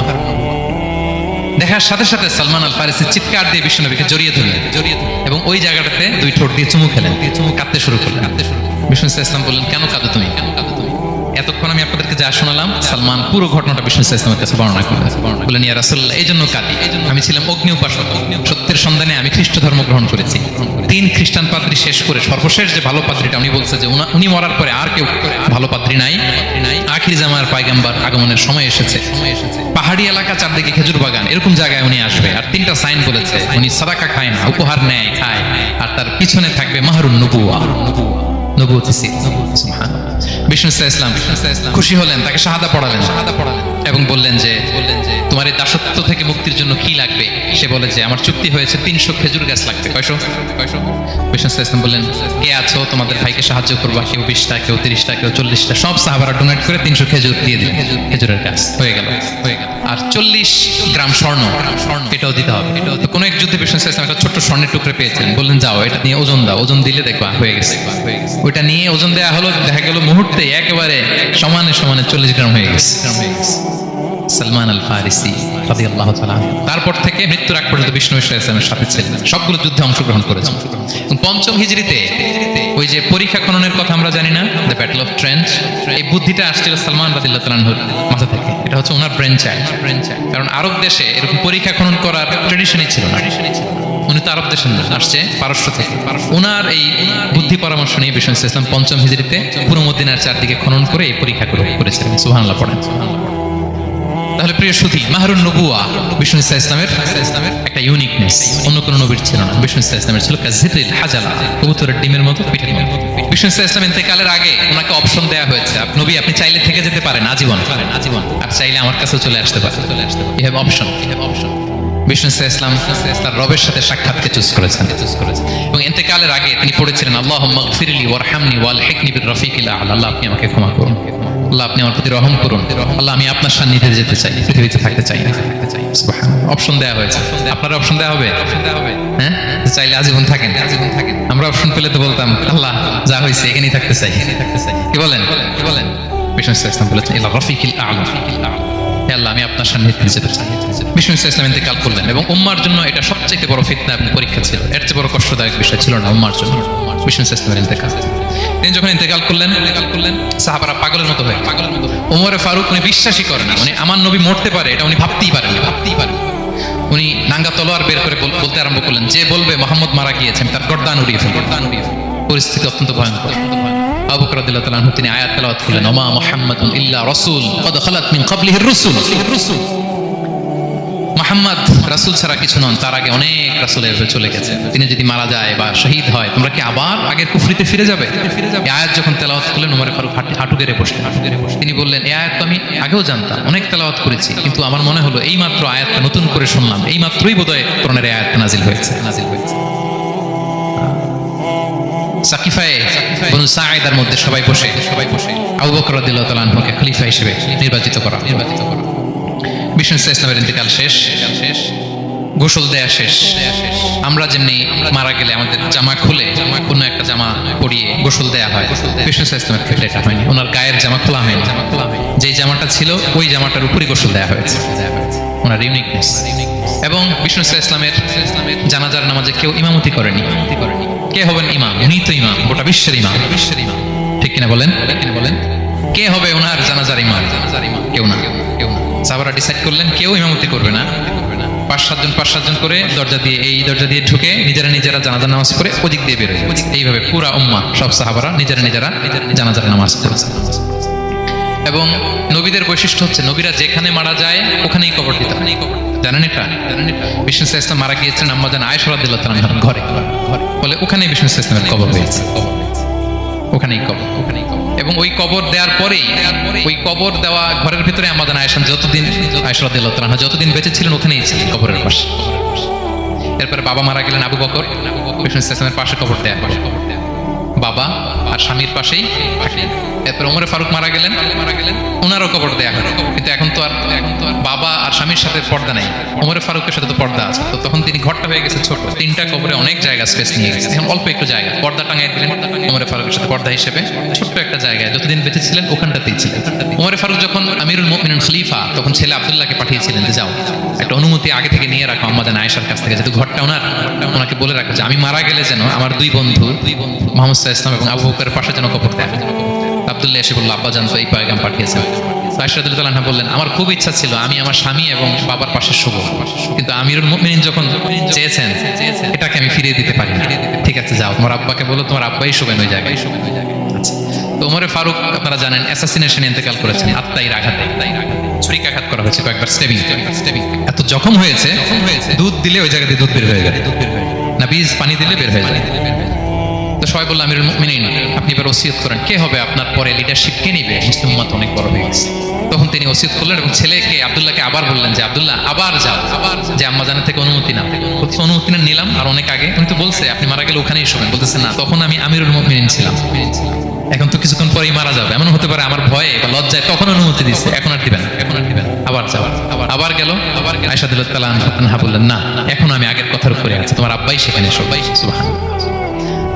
দেখার সাথে সাথে সালমান আল ফারিসি চিৎকার দিয়ে বিষ্ণু নবীকে জড়িয়ে ধরলেন, এবং ওই জায়গাটাতে দুই ঠোঁট দিয়ে চুমু খেলেন, কাঁদতে শুরু করলেন। বিষ্ণু ইসলাম বললেন, কেন কাঁদো তুমি? এতক্ষণ আমি আপনাদেরকে যা শোনালাম, সালমান পুরো ঘটনাটা বিষ্ণু ইসলামের কাছে বর্ণনা করলেন। বললেন, ইয়া রাসূলুল্লাহ, এই জন্য কাঁদি, আমি ছিলাম অগ্নি উপাসক, সত্যের সন্ধানে আমি খ্রিস্ট ধর্ম গ্রহণ করেছি। 3 খ্রিস্টান পাদ্রী শেষ করে সর্বশেষ যে ভালো পাদ্রীটা, উনি বলছে যে উনি মরার পরে আর কেউ ভালো পাদ্রী নাই, আখির জামার পয়গম্বর আগমনের সময় এসেছে। পাহাড়ি এলাকা, চারদিকে খেজুর বাগান, এরকম জায়গায় উনি আসবে। আর 3টা সাইন বলেছে, উনি সাদাকা খায় না, উপহার নেয়, খায়, আর তার পিছনে থাকবে মাহরুন নবুয়া, নবুয়তি সিল। বিষ্ণু ইসলাম খুশি হলেন, তাকে শাহাদা পড়ালেন এবং বললেন যে তোমার এই দাসত্ব থেকে মুক্তির জন্য কি লাগবে? সে বলে যে আমার চুক্তি হয়েছে 300 খেজুর গাছ লাগবে। কয়শো? বিষ্ণু ইসলাম বললেন, কে আছো তোমাদের ভাইকে সাহায্য করবা? কেউ 20টা, কেউ 30টা, কেউ 40টা। সব সাহাবারা ডোনেট করে 300 খেজুর দিয়ে দিলেন। খেজুরের গাছ হয়ে গেল। আর 40 গ্রাম স্বর্ণ, এটাও দিতে হবে। তো কোনো এক যুদ্ধে বিষ্ণু ইসলাম একটা ছোট্ট স্বর্ণের টুকরে পেয়েছিলেন, বললেন যাও এটা নিয়ে ওজন দাও, ওজন দিলে দেখবা হয়ে গেছে। ওইটা নিয়ে ওজন দেয়া হলো, দেখা গেল মুহূর্তে একেবারে সমানে সমানে 40 গ্রাম হয়ে গেছে। সালমান আল ফারিসি রাদিয়াল্লাহু তাআলা, তারপর থেকে মৃত্যুর আগ পর্যন্ত বিষ্ণু ইসলামের সাথে ছিলেন, সবগুলো যুদ্ধে অংশগ্রহণ করেছেন। 5ম হিজরিতে ওই যে পরীক্ষা খননের কথা আমরা জানি না, দ্য ব্যাটল অফ ট্রেন্চ, এই বুদ্ধিটা আসছিল সালমান রাদিয়াল্লাহু তাআলার মাথা থেকে। এটা হচ্ছে ওনার ব্রেন চাইল্ড, কারণ আরব দেশে এরকম পরীক্ষা খনন করার ট্রেডিশনই ছিল না। উনি তো আরব দেশে আসছে, পারস্য থেকে। ওনার এই বুদ্ধি পরামর্শ নিয়ে বিষ্ণু ইসলাম 5ম হিজরিতে পুরো মদিনার চারদিকে খনন করে এই পরীক্ষা করেছিলেন। সুবহানাল্লাহ পড়েন। তাহলে প্রিয় সুধী, মাহরুন নবুয়া বিষ্ণু ইসলামের একটা ইউনিকনেস, অন্য কোনো নবীর ছিল না। বিষ্ণু ইসলামের ছিল কাযিরিল হাজালা, কবুতরের ডিমের মতো, পিঠের মতো। বিষ্ণু ইসলাম ইন্তেকালের আগে ওনাকে অপশন দেওয়া হয়েছে, নবী আপনি চাইলে থেকে যেতে পারেন আজীবন, আর চাইলে আমার কাছে চলে আসতে পারেন। You have option. Bishnu Islam তার রবের সাথে সাক্ষাৎকে চুজ করেছেন, এবং ইন্তেকালের আগে তিনি পড়েছিলেন, আল্লাহুম্মা গফিরলি ওয়ারহামনি ওয়ালহিকনি বির-রফিকিল আ'লা। আল্লাহ আপনি আমাকে ক্ষমা করুন, আল্লাহ আপনি আমার প্রতি রহম করুন, আল্লাহ আমি আপনার সান্নিধ্যে যেতে চাই, পৃথিবীতে থাকতে চাই না। সুবহানাল্লাহ। অপশন দেওয়া হয়েছে, আপনার অপশন দেওয়া হবে? হ্যাঁ, চাইলে আজীবন থাকেন। আমরা অপশন পেলে তো বলতাম, আল্লাহ যা হয়েছে এখানেই থাকতে চাই। কি বলেন? বিষ্ণু ইসলাম বলেছেন, ইলা রফিকিল আ'লা, আল্লাহ আমি আপনার সান্নিধ্যে যেতে চাই। বিষ্ণু ইসলাম ইন্তেকাল করলেন, এবং উম্মার জন্য এটা সবচেয়ে বড় ফিতনা এবং পরীক্ষা ছিল। এর চেয়ে বড় কষ্টদায়ক বিষয় ছিল না উম্মার জন্য বিষ্ণু ইসলামের ইন্তেকাল। তিনি যখন ইন্তেকাল করলেন, সাহাবারা পাগলের মতো হয়ে, ওমরে ফারুক উনি বিশ্বাসই করেন না, উনি আমার নবী মরতে পারে এটা উনি ভাবতেই পারেন। উনি নাঙ্গা তলোয়ার বের করে বলতে আরম্ভ করলেন, যে বলবে মুহাম্মদ মারা গিয়েছেন তার গর্দান উড়িয়ে ফেলবে। পরিস্থিতি অত্যন্ত ভয়ঙ্কর। আবু বকর রাদিয়াল্লাহু তাআলা আনহু তিনি আয়াত তেলাওয়াত করলেন, ওমা মুহাম্মাদুন ইল্লা রাসূল ক্বাদ খালাত মিন ক্বাবলিহির রুসুল। মুহাম্মদ রাসূল ছাড়া কিছু নন, তার আগে অনেক রাসূল এভাবে চলে গেছে। তিনি যদি মারা যায় বা শহীদ হয়, তোমরা কি আবার আগের কুফরিতে ফিরে যাবে? এই আয়াত যখন তেলাওয়াত করলেন, ওমর ফারুক হাঁটু গেড়ে বসলেন। তিনি বললেন, এই আয়াত তো আমি আগেও জানতাম, অনেক তেলাওয়াত করেছি, কিন্তু আমার মনে হলো এই মাত্র আয়াতটা নতুন করে শুনলাম, এই মাত্রই বোধহয় কোরআনের এই আয়াতটা নাজিল হয়েছে। সাকিফায়ে বনু সাঈদার মধ্যে সবাই বসে আবু বকর রাদিয়াল্লাহু তাআলা আনহুকে খলিফা হিসেবে নির্বাচিত করা। বিষ্ণু ইসলামের ইন্তেকাল শেষ, গোসল দেয়া শেষ। আমরা যেমনি মারা গেলে আমাদের জামা খুলে কোনো একটা জামা পরিয়ে গোসল দেয়া হয়, বিষ্ণু ইসলামের ক্ষেত্রে এটা হয়নি। ওনার গায়ের জামা খোলা হয়নি, যেই জামাটা ছিল ওই জামাটার উপরই গোসল দেয়া হয়েছে, ওনার ইউনিকনেস। এবং বিষ্ণু ইসলামের জানাজার নামাজে কেউ ইমামতি করেনি। কে হবেন ইমাম? উনি তো ইমাম, গোটা বিশ্বের ইমাম। ঠিক কিনা বলেন? কে হবে ওনার জানাজার ইমাম? কেউ না। সাহাবারা ডিসাইড করলেন কেউ ইমামতি করবে না। 5-7 জন করে দরজা দিয়ে, এই দরজা দিয়ে ঢুকে নিজেরা জানাজার নামাজ পড়ে ওদিক দিয়ে বেরোয়। এইভাবে পুরা উম্মাহ, সব সাহাবারা নিজেরা জানাজার নামাজ পড়েছে। এবং নবীদের বৈশিষ্ট্য হচ্ছে নবীরা যেখানে মারা যায় ওখানেই কবর দিতে হয়। জানেন এটা? বিষ্ণু ইসলাম মারা গিয়েছেন আম্মা জান আয়েশা রাদিয়াল্লাহু তাআলার ঘরে, বলে ওখানেই বিষ্ণু ইসলামের কবর হয়েছে, ওখানেই কবর। এবং ওই কবর দেওয়ার পরেই, ওই কবর দেওয়া ঘরের ভিতরে আম্মা জান আয়েশা আয়েশা রাদিয়াল্লাহু তাআলা যতদিন বেঁচে ছিলেন ওখানেই ছিলেন, কবরের পাশে। এরপরে বাবা মারা গেলেন আবু বকর, বিষ্ণু ইসলামের পাশে কবর দেয়া, বাবা আর স্বামীর পাশেই থাকেন। এরপর ওমরে ফারুক মারা গেলেন, ওনারও কবর দেয়া হয়। কিন্তু এখন তো আর বাবা আর স্বামীর সাথে পর্দা নেই, ওমরে ফারুকের সাথে তো পর্দা আছে। তো তখন তিনি ঘরটা হয়ে গেছে ছোট, 3টা কবরে অনেক জায়গা স্পেস নিয়ে গেছে। এখন অল্প একটু জায়গা পর্দা টাঙাই দিলেন ওমরে ফারুকের সাথে পর্দা হিসেবে, ছোট্ট একটা জায়গায় যতদিন বেঁচে ছিলেন ওখানটাতেই ছিলেন। ওমরে ফারুক যখন আমিরুল মুমিনিন খলিফা, তখন ছেলে আব্দুল্লাহকে পাঠিয়েছিলেন যে যাও একটা অনুমতি আগে থেকে নিয়ে রাখো আম্মা জান আয়েশার কাছ থেকে, যেহেতু ঘরটা ওনাকে বলে রাখো যে আমি মারা গেলে যেন আমার দুই বন্ধু মুহাম্মদ সাল্লাল্লাহু আলাইহি ওয়াসাল্লাম এবং আবু বকরের পাশে যেন কবর দেয়া হয়। আব্দুল্লাহ এসে বলল আব্বা জান তো এই পয়গাম পাঠিয়েছেন। আয়েশা রাদিয়াল্লাহু তাআলা বললেন আমার খুব ইচ্ছা ছিল আমি আমার স্বামী এবং বাবার পাশে শুব, কিন্তু আমিরুল মুমিনিন যখন চেয়েছেন এটাকে আমি ফিরিয়ে দিতে পারি না। ঠিক আছে যাও তোমার আব্বাকে বলো তোমার আব্বাই শুবেন ওই জায়গায়। আচ্ছা, তো ওমরে ফারুক আপনারা জানেন অ্যাসাসিনেশন ইন্তেকাল করেছেন, আত্মাইর আঘাতে, ছুরিকাঘাত করা হয়েছে কয়েকবার, স্টেবিং। এত জখম হয়েছে দুধ দিলে ওই জায়গাতে দুধ বের হয়ে যায় না, বীজ পানি দিলে বের হয়ে যায়। তো সবাই বলল আমিরুল মুমিনিন আপনি এবার ওসিয়ত করেন, কে হবে আপনার পরে লিডারশিপ, কে নিবে? মুসলিম উম্মাত অনেক বড় হয়ে গেছে। তখন তিনি ওসিয়ত করলেন এবং ছেলেকে আব্দুল্লাহকে আবার বললেন যে আব্দুল্লাহ আবার যাও, যে আম্মা জানের থেকে অনুমতি নাও। অনুমতি নিলাম আর অনেক আগে, তুমি তো বলছে আপনি মারা গেলে ওখানেই শোবেন। বলতেছে না তখন আমি আমিরুল মুমিনিন ছিলাম, এখন তো কিছুক্ষণ পরেই মারা যাবে, এমন হতে পারে আমার ভয়ে বা লজ্জায় তখন অনুমতি দিচ্ছে, এখন আর দিবেন, আবার যাও। আবার গেল, আয়েশা রাদিয়াল্লাহু তাআলা আনহা বললেন না এখন আমি আগের কথার উপরে আছি, তোমার আব্বাই সেখানে শোবে। সুবহানাল্লাহ।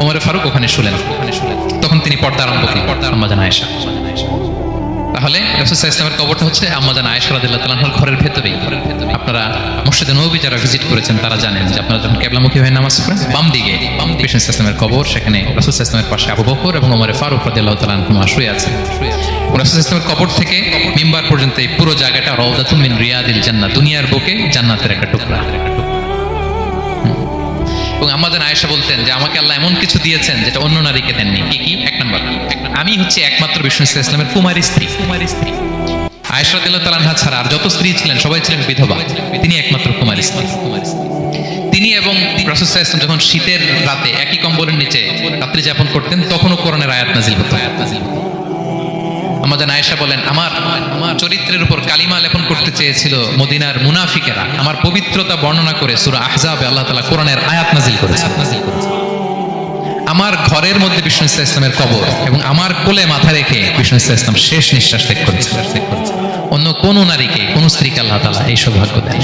ওমরে ফারুক ওখানে শুলেন, তখন তিনি পর্দা আরম্ভ করলেন, আম্মা জান আয়েশা। তাহলে রাসূল সাল্লাল্লাহু আলাইহি ওয়াসাল্লামের কবরটা হচ্ছে আম্মা জান আয়েশা রাদিয়াল্লাহু তাআলা আনহার ঘরের ভেতরেই। আপনারা মসজিদে নববী যারা ভিজিট করেছেন তারা জানেন যে আপনারা যখন কিবলামুখী হয়ে নামাজ পড়েন বাম দিকে বিষ্ণু সাল্লাল্লাহু আলাইহি ওয়াসাল্লামের কবর, সেখানে রাসূল সাল্লাল্লাহু আলাইহি ওয়াসাল্লামের পাশে আবু বকর এবং ওমরে ফারুক রাদিয়াল্লাহু তাআলা আনহুমা শুয়ে আছেন। রাসূল সাল্লাল্লাহু আলাইহি ওয়াসাল্লামের কবর থেকে মিম্বার পর্যন্ত এই পুরো জায়গাটা রাউদাতুম মিন রিয়াদিল জান্নাহ, দুনিয়ার বুকে জান্নাতের একটা টুকরা। এবং আম্মা জান আয়েশা বলতেন যে আমাকে আল্লাহ এমন কিছু দিয়েছেন যেটা অন্য নারীকে দেননি। কি? এক নাম্বার, আমি হচ্ছে একমাত্র বিষ্ণু সাল্লাল্লাহু আলাইহি ওয়াসাল্লামের কুমারী স্ত্রী। আয়েশা রাদিয়াল্লাহু তাআলা আনহা ছাড়া আর যত স্ত্রী ছিলেন সবাই ছিলেন বিধবা, তিনি একমাত্র কুমারী স্ত্রী। তিনি এবং রাসূল সাল্লাল্লাহু আলাইহি ওয়াসাল্লাম যখন শীতের রাতে একই কম্বলের নিচে রাত্রি যাপন করতেন তখনও কোরআনের আয়াত নাজিল হতো। আম্মা জান আয়েশা বলেন আমার চরিত্রের উপর কালিমা লেপন করতে চেয়েছিল মদিনার মুনাফিকেরা, আমার পবিত্রতা বর্ণনা করে সূরা আহজাবে আল্লাহ তাআলা কোরআনের আয়াত নাজিল করেছেন। আমার ঘরের মধ্যে বিষ্ণু সাল্লাল্লাহু আলাইহি ওয়াসাল্লামের কবর এবং আমার কোলে মাথা রেখে বিষ্ণু সাল্লাল্লাহু আলাইহি ওয়াসাল্লাম শেষ নিঃশ্বাস ত্যাগ করেছেন। অন্য কোন নারীকে, কোন স্ত্রীকে আল্লাহ তাআলা এই সৌভাগ্য দেন।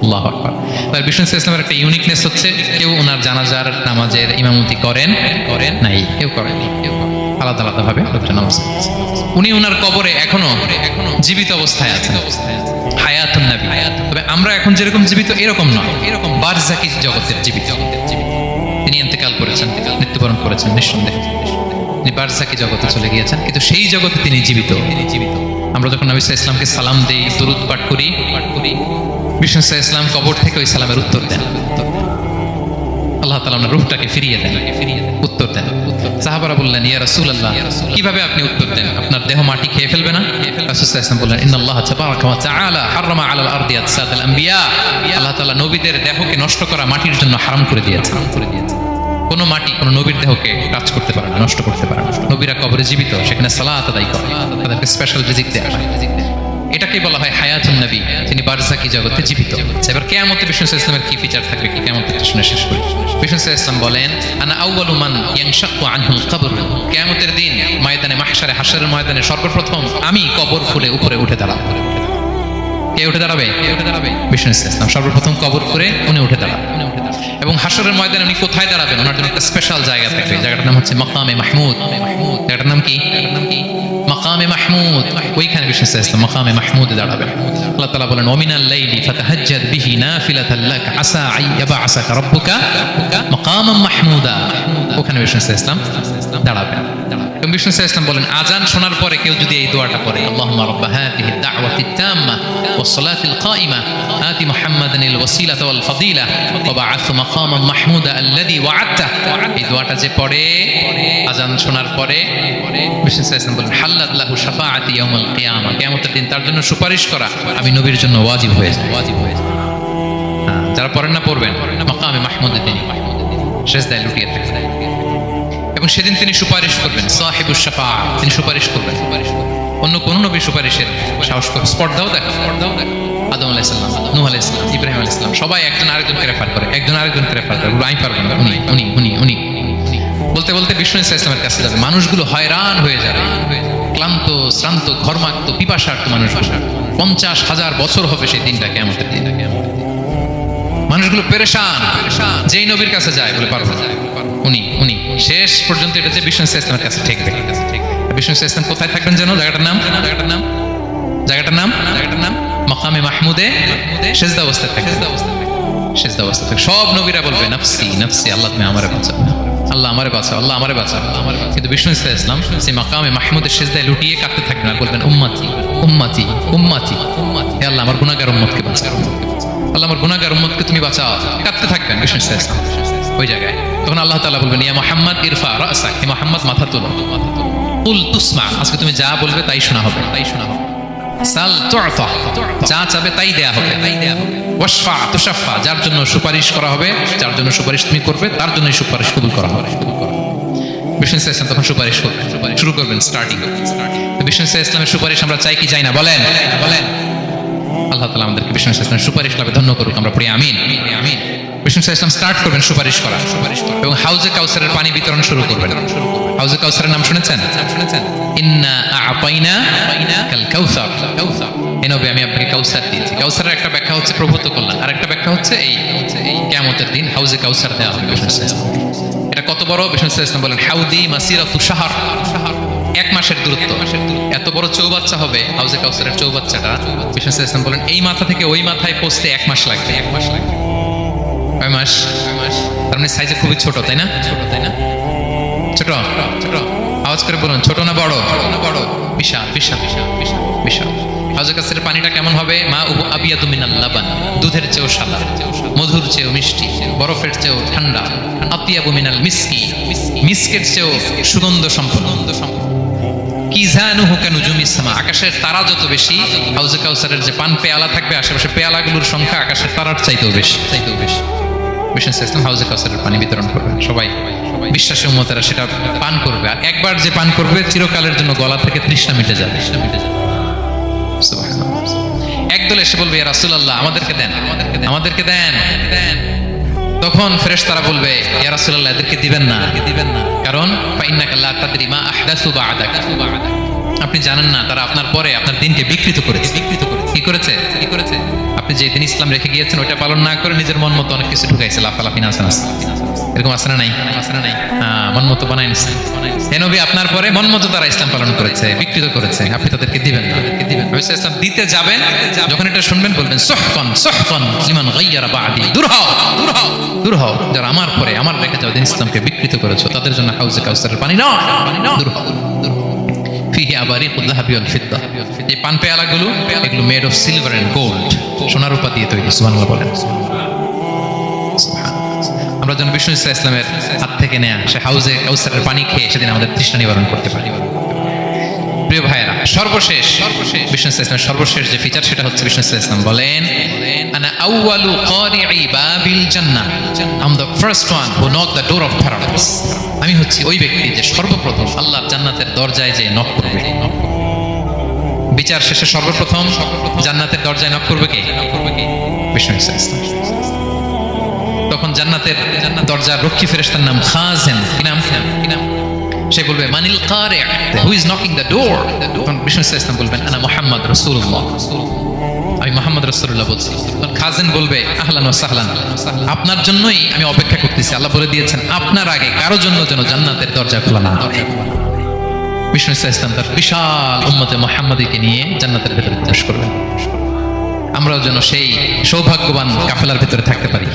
আল্লাহু আকবার। তার বিষ্ণু সাল্লাল্লাহু আলাইহি ওয়াসাল্লামের একটা ইউনিকনেস হচ্ছে কেউ ওনার জানাজার নামাজের ইমামতি করেন নাই, কেউ করেনি, আলাদা আলাদা ভাবে লোকটা নামাজ পড়ছে। উনি ওনার কবরে এখনো জীবিত অবস্থায় আছেন, হায়াতুন নবী। তবে আমরা এখন যেরকম জীবিত এরকম নয়, এরকম বারজাকি জগতের জীবিত। তিনি ইন্তেকাল করেছেন, মৃত্যুবরণ করেছেন, নিঃসন্দেহে তিনি বারজাকি জগতে চলে গিয়েছেন, কিন্তু সেই জগতে তিনি জীবিত। আমরা যখন নবী সাল্লাল্লাহু আলাইহি ওয়াসাল্লামকে সালাম দেই, দুরূদ পাঠ করি, বিষ্ণু সাল্লাল্লাহু আলাইহি ওয়াসাল্লাম কবর থেকে ওই সালামের উত্তর দেন। আল্লাহ তাআলা ওনার রূহটাকে ফিরিয়ে দেন, উত্তর দেন। সাহাবারা বললেন ইয়া রাসূলুল্লাহ কিভাবে আপনি উত্তর দেন, আপনার দেহ মাটি খেয়ে ফেলবে না? রাসূল সাল্লাল্লাহু আলাইহি ওয়াসাল্লাম বললেন ইন্নাল্লাহা তাবারাকা ওয়া তাআলা হারামা আলাল আরদি আজসাদাল আম্বিয়া, আল্লাহ তাআলা নবীদের দেহকে নষ্ট করা মাটির জন্য হারাম করে দিয়েছেন। কোন মাটি কোন নবীর দেহকে টাচ করতে পারে না, নষ্ট করতে পারে না। নবীরা কবরে জীবিত, সেখানে সালাত আদায় করে, তাদেরকে স্পেশাল রিজিক দেয়া হয়। এটাকেই বলা হয় হায়াতুন নবী, তিনি বারজাকি জগতে জীবিত। এবার কিয়ামতে বিষ্ণু সাল্লাল্লাহু আলাইহি ওয়াসাল্লামের কি ফিচার থাকবে, কি কিয়ামতে শুনে শেষ করি। বিষ্ণু সাল্লাল্লাহু আলাইহি ওয়াসাল্লাম বলেন আনা আউয়ালু মান ইয়ানশাক্কু আনহুল কবর, কিয়ামতের দিন ময়দানে মাহশারে, হাশরের ময়দানে সর্বপ্রথম আমি কবর খুলে উপরে উঠে দাঁড়াবো। কে উঠে দাঁড়াবে? বিষ্ণু ইসলাম সর্বপ্রথম কবর করে উনি উঠে দাঁড়াবেন। এবং হাসরের ময়দানে উনি কোথায় দাঁড়াবেন? ওনার জন্য একটা স্পেশাল জায়গা থাকবে। জায়গাটার নাম হচ্ছে মাকামে মাহমুদ। জায়গাটার নাম কি? মাকামে মাহমুদ। ওইখানে বিষ্ণু ইসলাম মাকামে মাহমুদে দাঁড়াবেন। আল্লাহ তাআলা বলেন ওমিনাল লাইলি ফাতাহাজ্জাদ বিহি নাফিলাতাল লাক আসা আইয়াবাসাকা রাব্বুকা মাকামান মাহমুদা। ওখানে বিষ্ণু ইসলাম দাঁড়াবেন। এবং বিষ্ণু ইসলাম বলেন আজান শোনার পরে কেউ যদি এই দোয়াটা পড়ে আল্লাহুম্মা রাব্বা হাযিহি দাওয়াতিত তাম্মা ওয়াস সালাতিল কাইমা আতি মুহাম্মাদানিল ওয়াসিলাতা ওয়াল ফাদিলা ওয়া বা'আথ মাকামান মাহমুদা আল্লাযী ওয়া'আদতা। এই দোয়াটা যে পড়ে আজান শোনার পরে বিষ্ণু ইসলাম বলেন হাল্লাত লাহু শাফাআতি ইয়াউমাল কিয়ামা। কিয়ামতের দিন তার জন্য সুপারিশ করা আমি নবীর জন্য ওয়াজিব হয়ে যায়। যারা পড়েন না পড়বেন মাকামে মাহমুদে তিনি সেজদায় লুটিয়ে থাকবেন এবং সেদিন তিনি সুপারিশ করবেন। সাহিবুশ শাফাআহ, তিনি সুপারিশ করবেন। অন্য কোন নবী সুপারিশের সাহস করবে? স্পর্ধাও দেখা। আদম আলাইহিস সালাম, নূহ আলাইহিস সালাম, ইব্রাহিম আলাইহিস সালাম সবাই একজন আরেকজনকে রেফার করে, একজন আরেকজনকে রেফার করে। আমি পারবো না, উনি উনি উনি উনি বলতে বলতে বিষ্ণু ইসলামের কাছে যাবে। মানুষগুলো হয়রান হয়ে যাবে, ক্লান্ত শ্রান্ত ঘর্মাক্ত পিপাসার্থ মানুষ। 50,000 বছর হবে সেই দিনটা, কিয়ামতের দিন। মানুষগুলো পেরেশান, যেই নবীর কাছে যায় বলে পারবো না, উনি উনি শেষ পর্যন্ত এটা যে বিষ্ণু ইসলামের কাছে ঠেকবে। বিষ্ণু ইসলাম কোথায় থাকবেন যেন? জায়গাটার নাম মাকামে মাহমুদে সেজদা অবস্থায় থাকে। সেজদা অবস্থায় থাকে। সব নবীরা বলবে নাফসি নাফসি, আল্লাহ তুমি আমারে বাঁচাও, আল্লাহ আমারে বাঁচাও, আল্লাহ আমারে বাঁচাও। কিন্তু বিষ্ণু ইসলাম সেই মাকামে মাহমুদের সেজদায় লুটিয়ে কাঁদতে থাকবেন আর বলবেন উম্মতি উম্মতি উম্মতি উম্মতি, হে আল্লাহ আমার গুনাহগার উম্মতকে বাঁচাও, আল্লাহ আমার গুনাহগার উম্মতকে তুমি বাঁচাও। কাঁদতে থাকবেন বিষ্ণু ইসলাম ওই জায়গায়। তখন আল্লাহ তাআলা বলবেন ইয়া মুহাম্মদ ইরফা রাসাক, হে মুহাম্মদ মাথা তোলো। কুল তুসমা, আজকে তুমি যা বলবে তাই শোনা হবে। সাল তু'তা, যা চাবে তাই দেয়া হবে। ওয়াশফা তুশাফা, যার জন্য সুপারিশ করা হবে, যার জন্য সুপারিশ তুমি করবে তার জন্যই সুপারিশ কবুল করা হবে। বিষ্ণু ইসলাম তখন সুপারিশ করবেন, শুরু করবেন, স্টার্টিং। বিষ্ণু ইসলামের সুপারিশ আমরা চাই কি চাই না? বলেন বলেন। আল্লাহ তাআলা আমাদেরকে বিষ্ণু ইসলামের সুপারিশ লাভে ধন্য করুক, আমরা পড়ি আমিন আমিন। বিষ্ণু ইসলাম স্টার্ট করবেন সুপারিশ করা এবং হাউজে কাউসারের পানি বিতরণ শুরু করবেন। হাউজে কাউসারের নাম শুনেছেন? ইন্না আ'তাইনা কাল কাউসার। এই নবী আমি আপনাকে কাউসার দিয়েছি। কাউসারের একটা ব্যাখ্যা হচ্ছে প্রভুত্ব কল্যাণ, আর একটা ব্যাখ্যা হচ্ছে এই কিয়ামতের দিন হাউজে কাউসার দেওয়া হবে বিষ্ণু ইসলাম। এটা কত বড়? বিষ্ণু ইসলাম বলেন হাউদি মাসিরাতু শাহর, 1 মাসের দূরত্ব। এত বড় চৌবাচ্চা হবে হাউজে কাউসারের চৌবাচ্চাটা। বিষ্ণু ইসলাম বলেন এই মাথা থেকে ওই মাথায় পৌঁছতে 1 মাস লাগবে। 1 মাস লাগবে। 6 মাস। তার মানে সাইজে খুবই ছোট, তাই না? ছোট, আওয়াজ করে বলুন, ছোট না বড়? বিশাল বিশাল বিশাল বিশাল বিশাল। হাউজে কাউসারের পানিটা কেমন হবে? মা আবিয়াদু মিনাল লাবান, দুধের চেয়েও সাদা, মধুর চেয়েও মিষ্টি, বরফের চেয়েও ঠান্ডা। আতিয়াবু মিনাল মিসকি, মিসকের চেয়েও সুগন্ধ সম্পন্ন। কিজানুহু কানুজুমিস সামা, আকাশের তারা যত বেশি, হাউজে কাউসারের যে পান পেয়ালা থাকবে আশেপাশে পেয়ালাগুলোর সংখ্যা আকাশের তারার চাইতেও বেশি। বিষ্ণু ইসলাম হাউজে কাউসারের পানি বিতরণ করবেন। সবাই বিশ্বাসী উম্মতেরা সেটা পান করবে, আর একবার যে পান করবে চিরকালের জন্য গলা থেকে তৃষ্ণা মিটে যাবে। একদল এসে বলবে ইয়া রাসূলুল্লাহ আমাদেরকে দেন, আমাদেরকে দেন। তখন ফেরেশতারা বলবে ইয়া রাসূলুল্লাহ এদেরকে দিবেন না, কারণ ফাইন্নাকা লা তাদরি মা আহদাসু বা'দাক, আপনি জানেন না তারা আপনার পরে আপনার দিনকে বিকৃত করেছে। কি করেছে? আপনি যে দিন ইসলাম রেখে গিয়েছেন ওইটা পালন না করে নিজের মন মতো অনেক কিছু ঢুকাইছে, লাফালাফি নাচানাচি, এরকম আছে না নাই? মন মতো বানাই নিচ্ছে। হে নবী আপনার পরে মন মতো তারা ইসলাম পালন করেছে, বিকৃত করেছে, আপনি তাদেরকে দিবেন না। ইসলাম দিতে যাবেন, যখন এটা শুনবেন বলবেন সুহকান সুহকান লিমান গায়্যারা বা'দি, দূর হও দূর হও দূর হও, যারা আমার পরে আমার রেখে যাও দিন ইসলামকে বিকৃত করেছো তাদের জন্য হাউজে কাউসারের পানি নাও, দূর হও। ফিহি আবারিকুল যাহাবি ওয়াল ফিদ্দা, এই পান পেয়ালাগুলো এগুলো made of silver and gold, সোনা রূপা দিয়ে তৈরি। সুবহানাল্লাহ বলেন। আমরা যেন বিষ্ণু ইসলামের হাত থেকে নেয়া সে হাউজে কাউসারের পানি খেয়ে সেদিন আমাদের তৃষ্ণা নিবারণ করতে পারি। প্রিয় ভাইয়েরা, সর্বশেষ বিষ্ণু ইসলামের সর্বশেষ যে ফিচার সেটা হচ্ছে বিষ্ণু ইসলাম বলেন আনা আউয়ালু কারিই বাবিল জান্নাহ, I am the first one who knock the door of paradise. আমি হচ্ছি ওই ব্যক্তি যে সর্বপ্রথম আল্লাহর জান্নাতের দরজায় যে নক করবে। বিচার শেষে সর্বপ্রথম জান্নাতের দরজায় নক করবে কে? বিষ্ণু ইসলাম। তখন জান্নাতের দরজার রক্ষী ফেরেশতার নাম খাজেন। কি নাম? সে বলবে মানিল কারি, who is knocking the door? তখন বিষ্ণু ইসলাম বলবেন আনা মুহাম্মদ রাসূলুল্লাহ, আমি মুহাম্মদ রাসূলুল্লাহ বলছি, তখন খাজেন বলবে আহলান ওয়া সাহলান, আপনার জন্যই আমি অপেক্ষা করতেছি। আল্লাহ বলে দিয়েছেন আপনার আগে কারো জন্য যেন জান্নাতের দরজা খোলা না হয়। বিষ্ণু ইসলাম তার বিশাল উম্মতে মুহাম্মাদীকে নিয়ে জান্নাতের ভেতরে প্রবেশ করবেন। আমরাও যেন সেই সৌভাগ্যবান কাফেলার ভিতরে থাকতে পারি।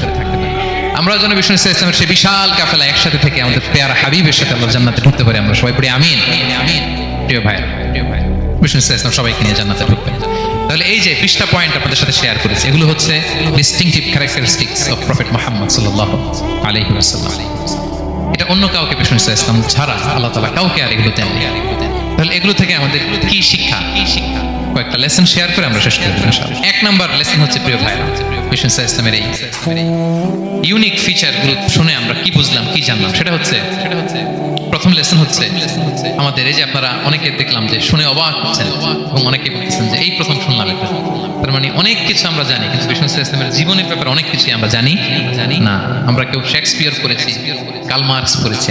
আমরাও যেন বিষ্ণু ইসলামের সেই বিশাল কাফেলা একসাথে থেকে আমাদের পেয়ারা হাবিবের সাথে আমরা জান্নাতে ঢুকতে পারি। আমরা সবাই পড়ি আমিন আমিন। প্রিয় ভাই, বিষ্ণু ইসলাম সবাইকে নিয়ে জান্নাতে ঢুকবেন। তাহলে এই যে 20টা পয়েন্ট আপনাদের সাথে শেয়ার করেছি, এগুলো হচ্ছে distinctive characteristics of prophet Muhammad সাল্লাল্লাহু আলাইহি ওয়াসাল্লাম। এটা অন্য কাউকে বিষ্ণু ইসলাম ছাড়া আল্লাহ তাআলা কাউকে আর এগুলো দেন। তাহলে এগুলো থেকে আমাদের কি শিক্ষা? কয়েকটা লেসন শেয়ার করে আমরা শেষ করে দেব ইনশাআল্লাহ। এক নাম্বার লেসন হচ্ছে প্রিয় ভাই, বিষ্ণু ইসলামের এই ইউনিক ফিচার গুলো শুনে আমরা কি বুঝলাম, কি জানলাম, সেটা হচ্ছে প্রথম লেসন হচ্ছে আমাদের এই যে আপনারা অনেকে দেখলাম যে শুনে অবাক হচ্ছেন এবং অনেকে বলতেছেন যে এই প্রথম শুনলাম এটা। তার মানে অনেক কিছু আমরা জানি, কিন্তু বিষ্ণু ইসলামের জীবনের ব্যাপারে অনেক কিছু আমরা জানি না। আমরা কেউ শেক্সপিয়ার পড়েছি, কার্ল মার্কস পড়েছি,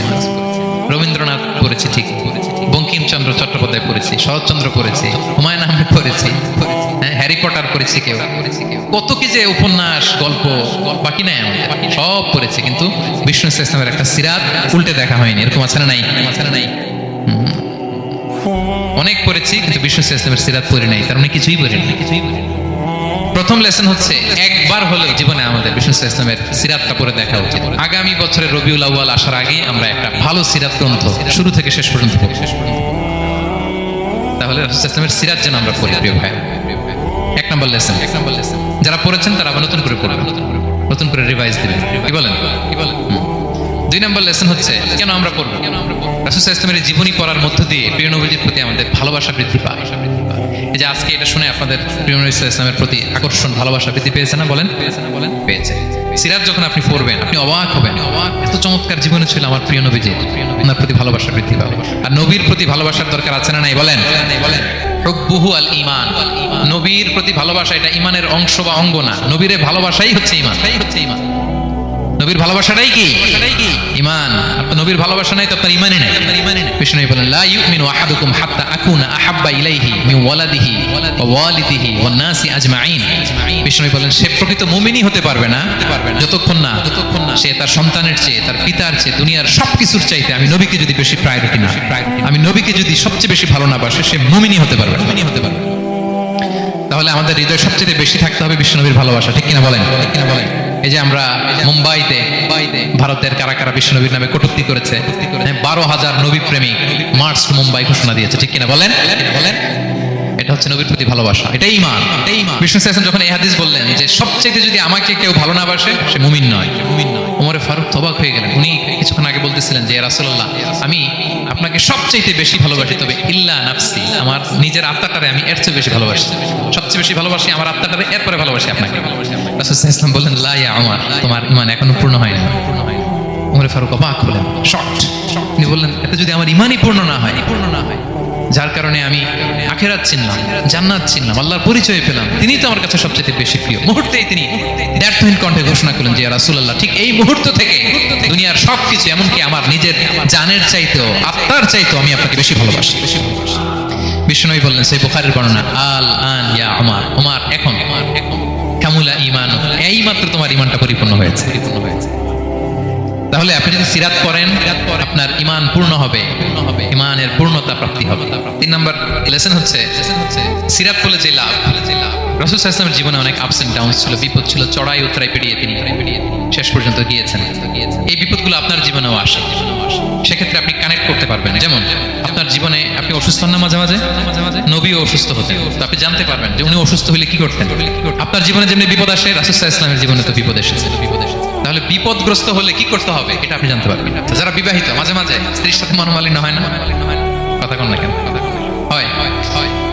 রবীন্দ্রনাথ পড়েছি, ঠিক বঙ্কিমচন্দ্র চট্টোপাধ্যায় পড়েছি, শরৎচন্দ্র পড়েছি, হুমায়ুন আহমেদ পড়েছি, হ্যারি পটার পড়েছি, কেউ কত কি যে উপন্যাস গল্প বাকি নাই আমাদের, সব পড়েছি, কিন্তু বিষ্ণু ইসলামের একটা সিরাত উল্টে দেখা হয়নি। এরকম আছে না নাই? অনেক পড়েছি কিন্তু বিষ্ণু ইসলামের সিরাত পড়ি নাই, তার মানে কিছুই পড়ি নাই। প্রথম লেসন হচ্ছে একবার হলেও জীবনে আমাদের বিষ্ণু ইসলামের সিরাতটা পড়ে দেখা উচিত। আগামী বছরের রবিউল আউয়াল আসার আগে আমরা একটা ভালো সিরাত গ্রন্থ শুরু থেকে শেষ পর্যন্ত পড়ব। তাহলে রাসূল ইসলামের সিরাত যেন আমরা পড়ি প্রিয় ভাই। এক নম্বর লেসন। যারা পড়েছেন তারা আবার নতুন করে পড়বেন, নতুন করে রিভাইজ দিবেন। কি বলেন? দুই নম্বর লেসন হচ্ছে কেন আমরা পড়ব? রাসূল ইসলামের জীবনী পড়ার মধ্য দিয়ে প্রিয় নবীজির প্রতি আমাদের ভালোবাসা বৃদ্ধি পায়। এই যে আজকে এটা শুনে আপনাদের প্রিয় নবী ইসলামের প্রতি আকর্ষণ, ভালোবাসা বৃদ্ধি পেয়েছে না? বলেন পেয়েছে। সিরাত যখন আপনি পড়বেন আপনি অবাক হবেন, এত চমৎকার জীবনে ছিল আমার প্রিয় নবীজি, ওনার প্রতি ভালোবাসা বৃদ্ধি পাবে। আর নবীর প্রতি ভালোবাসার দরকার আছে না নাই? বলেন হুব্বুহু আল ঈমান। নবীর প্রতি ভালোবাসা এটা ঈমানের অংশ বা অঙ্গ না, নবীর ভালোবাসাই হচ্ছে ঈমান। নবীর ভালোবাসাটাই কি? ঈমান। আপনার নবীর ভালোবাসা নাই তো আপনার ঈমানই নাই। বিষ্ণু বলেন লা ইউমিনু আহাদুকুম হাত্তা আকুনা আহাব্বা ইলাইহি মিন ওয়ালাদিহি ওয়া ওয়ালিদিহি ওয়ান নাসি আজমাইন। বিষ্ণু বলেন সে প্রকৃত মুমিনই হতে পারবে না যতক্ষণ না সে তার সন্তানের চেয়ে, তার পিতার চেয়ে, দুনিয়ার সবকিছুর চাইতে আমি নবীকে যদি বেশি প্রায়োরিটি না, আমি নবীকে যদি সবচেয়ে বেশি ভালো না বাসে, সে মুমিনই হতে পারবে। তাহলে আমাদের হৃদয় সবচেয়ে বেশি থাকতে হবে বিশ্ব নবীর ভালোবাসা, ঠিক কিনা বলেন? এই যে আমরা মুম্বাইতে ভারতের কারা কারা বিশ্ব নবীর নামে কটূক্তি করেছে, 12,000 নবী প্রেমিক মার্চ টু মুম্বাই ঘোষণা দিয়েছে, ঠিক কিনা বলেন? এটা হচ্ছে নবীর প্রতি ভালোবাসা, এটাই ঈমান। বিষ্ণু ইসলাম যখন এই হাদিস বললেন যে সবচেয়ে যদি আমাকে কেউ ভালো না বাসে সে মুমিন নয়, ওমর ফারুক অবাক হয়ে গেলেন। উনি কিছুক্ষণ আগে বলতেছিলেন যে রাসূলুল্লাহ আমি আপনাকে সবচেয়ে বেশি ভালোবাসি, তবে ইল্লা নাফসি, আমার নিজের আত্মাটারে আমি এর চেয়ে বেশি ভালোবাসি, সবচেয়ে বেশি ভালোবাসি আমার আত্মাটারে, এরপরে ভালোবাসি আপনাকে। রাসূল ইসলাম বললেন লা ইয়া উমর, তোমার ঈমান এখনো পূর্ণ হয়নি। ওমর ফারুক অবাক হলেন, শকড। তিনি বললেন এতে যদি আমার ঈমানই পূর্ণ না হয়, যার কারণে আমি আখিরাত চিনলাম, জান্নাত চিনলাম, আল্লাহর পরিচয় পেলাম, তিনি তো আমার কাছে সবচেয়ে বেশি প্রিয়। মুহূর্তেই তিনি দ্ব্যর্থহীন কণ্ঠে ঘোষণা করলেন যে ইয়া রাসূলুল্লাহ ঠিক এই মুহূর্ত থেকে দুনিয়ার সবকিছু, এমনকি আমার নিজের জানের চাইতেও, আত্মার চাইতেও আমি আপনাকে বেশি ভালোবাসি। বিষ্ণু বললেন সেই বুখারীর বর্ণনা, আল আন ইয়া উমর, উমর এখন কামুলা ঈমান, এই মাত্র তোমার ঈমানটা পরিপূর্ণ হয়েছে। তাহলে আপনি যদি সিরাত পড়েন আপনার ঈমান পূর্ণ হবে, ঈমানের পূর্ণতা প্রাপ্তি হবে। 3 নম্বর লেসন হচ্ছে সিরাত পড়লে যে লাভ। রাসূল সাল্লাল্লাহু আলাইহি ওয়াসাল্লামের জীবনে অনেক আপস এন্ড ডাউনস ছিল, বিপদ ছিল, চড়াই উতরাই পেরিয়ে তিনি শেষ পর্যন্ত গিয়েছেন। এই বিপদগুলো আপনার জীবনেও আসে, সেক্ষেত্রে আপনি কানেক্ট করতে পারবেন। যেমন আপনার জীবনে আপনি অসুস্থ হন না মাঝে মাঝে, নবীও অসুস্থ হতেন, তো আপনি জানতে পারবেন যে উনি অসুস্থ হলে কি করতেন। আপনার জীবনে যেমনি বিপদ আসে, রাসূল সাল্লাল্লাহু আলাইহি ওয়াসাল্লামের জীবনে তো বিপদ এসেছে। তাহলে বিপদগ্রস্ত হলে কি করতে হবে এটা আপনি জানতে পারবেন। যারা বিবাহিত মাঝে মাঝে স্ত্রীর সাথে মনোমালিন্য হয় না? কথা কন না কেন? হয়।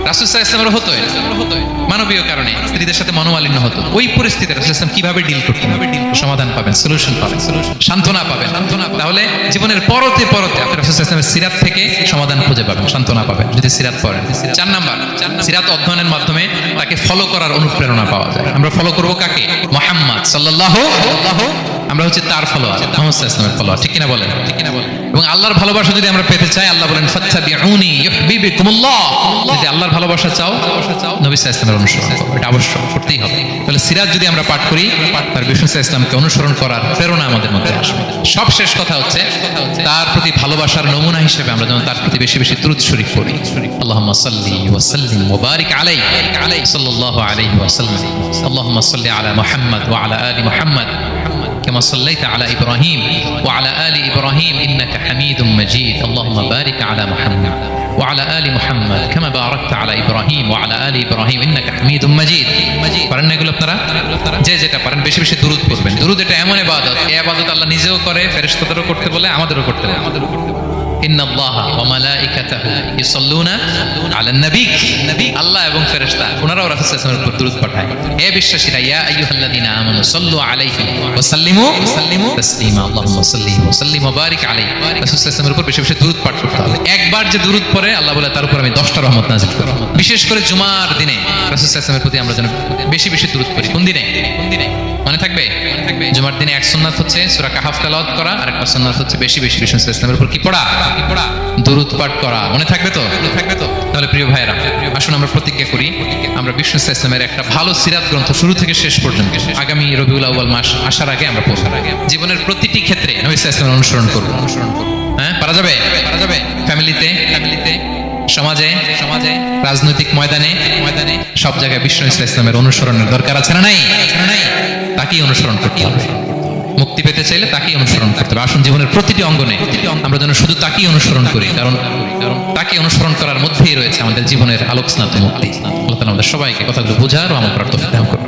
রাসূল সাল্লাল্লাহু আলাইহি ওয়াসাল্লাম হতো মানবীয় কারণে স্ত্রীদের সাথে মনোমালিন্য হতো। ওই পরিস্থিতিতে রাসূল সাল্লাল্লাহু আলাইহি ওয়াসাল্লাম কিভাবে ডিল করতেন, সমাধান পাবেন, সলিউশন পাবেন, সান্ত্বনা পাবেন। তাহলে জীবনের পরতে পরতে আপনি রাসূল সাল্লাল্লাহু আলাইহি ওয়াসাল্লামের সিরাত থেকে সমাধান খুঁজে পাবেন, সান্ত্বনা পাবেন যদি সিরাত পড়েন। 4 নাম্বার, সিরাত অধ্যয়নের মাধ্যমে তাকে ফলো করার অনুপ্রেরণা পাওয়া যায়। আমরা ফলো করব কাকে? মুহাম্মদ সাল্লাল্লাহু, আমরা হচ্ছে তার ফলোয়ার, মুহাম্মদ সাল্লাল্লাহু আলাইহি ওয়াসাল্লামের ফলোয়ার, ঠিক কিনা বলেন? এবং আল্লাহর ভালোবাসা যদি আমরা পেতে চাই, আল্লাহ বলেন ফাত্তাবিউনি ইউহিব্বুকুমুল্লাহ। যদি আল্লাহর ভালোবাসা চাও, নবী সাল্লাল্লাহু আলাইহি ওয়াসাল্লামের অনুসরণ করো, এটা আবশ্যক, করতেই হবে। তাহলে সিরাত যদি আমরা পাঠ করি, তার বিষ্ণু সাল্লাল্লাহু আলাইহি ওয়াসাল্লামকে অনুসরণ করার প্রেরণা আমাদের মধ্যে আসবে। সব শেষ কথা হচ্ছে তার প্রতি ভালোবাসার নমুনা হিসেবে আমরা যেন তার প্রতি বেশি বেশি দুরূদ শরীফ পড়ি। আল্লাহুম্মা সাল্লি ওয়া সাল্লিম ওয়া বারিক আলাইহি সাল্লাল্লাহু আলাইহি ওয়া সাল্লাম। আল্লাহুম্মা সাল্লি আলা মুহাম্মাদ ওয়া আলা আলি মুহাম্মাদ كما صليت على إبراهيم وعلى آل إبراهيم إنك حميد مجيد. اللهم بارك على محمد وعلى آل محمد كما باركت على إبراهيم وعلى آل إبراهيم إنك حميد مجيد. পারেন না এগুলো আপনারা? যে যেটা পারেন বেশি বেশি দুরূদ পড়বেন। দুরূদ এটা এমন ইবাদত, এই ইবাদত আল্লাহ নিজেও করে, ফেরেশতাদেরও করতে বলে, আমাদেরও করতে বলে। ইন্নাল্লাহা ওয়া মালাইকাতাহু ইউসাল্লুনা আলান নবী। আল্লাহ এবং ফেরেশতা ওনারাও রাসূল সাল্লাল্লাহু আলাইহি ওয়াসাল্লামের উপর দুরূদ পাঠায়। হে বিশ্বাসীরা, ইয়া আইয়ুহাল্লাযীনা আমানু সাল্লু আলাইহি ওয়া সাল্লিমু তাসলিমা। আল্লাহুম্মা সাল্লি ওয়া সাল্লিম ওয়া বারিক আলাইহি। রাসূল সাল্লাল্লাহু আলাইহি ওয়াসাল্লামের উপর বেশি বেশি দুরূদ পাঠ করতে হবে। একবার যে দুরূদ পড়ে আল্লাহ বলে তার উপর আমি 10টা রহমত নাযিল করব। বিশেষ করে জুমার দিনে রাসূল সাল্লাল্লাহু আলাইহি ওয়াসাল্লামের প্রতি আমরা যেন বেশি বেশি দুরূদ পড়ি। কোন দিনে? মনে থাকবে? জুমার দিনে এক সুন্নাত হচ্ছে সূরা কাহফ তেলাওয়াত করা, আর একটা সুন্নাত হচ্ছে বেশি বেশি রাসূল সাল্লাল্লাহু আলাইহি ওয়াসাল্লামের উপর কি পড়া? দুরূদ পাঠ করা। মনে থাকবে তো? তাহলে প্রিয় ভাইরা, আসুন আমরা প্রতিজ্ঞা করি, আমরা বিষ্ণু সাল্লাল্লাহু আলাইহি ওয়াসাল্লামের একটা ভালো সিরাত গ্রন্থ শুরু থেকে শেষ পর্যন্ত আগামী রবিউল আউয়াল মাস আসার আগে আমরা পড়ব। জীবনের প্রতিটি ক্ষেত্রে নবী সাল্লাল্লাহু আলাইহি ওয়াসাল্লামের অনুসরণ করব। হ্যাঁ, পারা যাবে? ফ্যামিলিতে, সমাজে, রাজনৈতিক ময়দানে, সব জায়গায় বিষ্ণু সাল্লাল্লাহু আলাইহি ওয়াসাল্লামের অনুসরণের দরকার আছে না নাই? তাকেই অনুসরণ করতে হবে। মুক্তি পেতে চাইলে তাকেই অনুসরণ করতে হবে। আসুন জীবনের প্রতিটি অঙ্গনে আমরা যেন শুধু তাকেই অনুসরণ করি, কারণ তাকে অনুসরণ করার মধ্যেই রয়েছে আমাদের জীবনের আলোকস্নাত মুক্তি। আল্লাহ তাআলা আমাদের সবাইকে কথাগুলো বোঝার ও আমল করার তৌফিক দান করুন।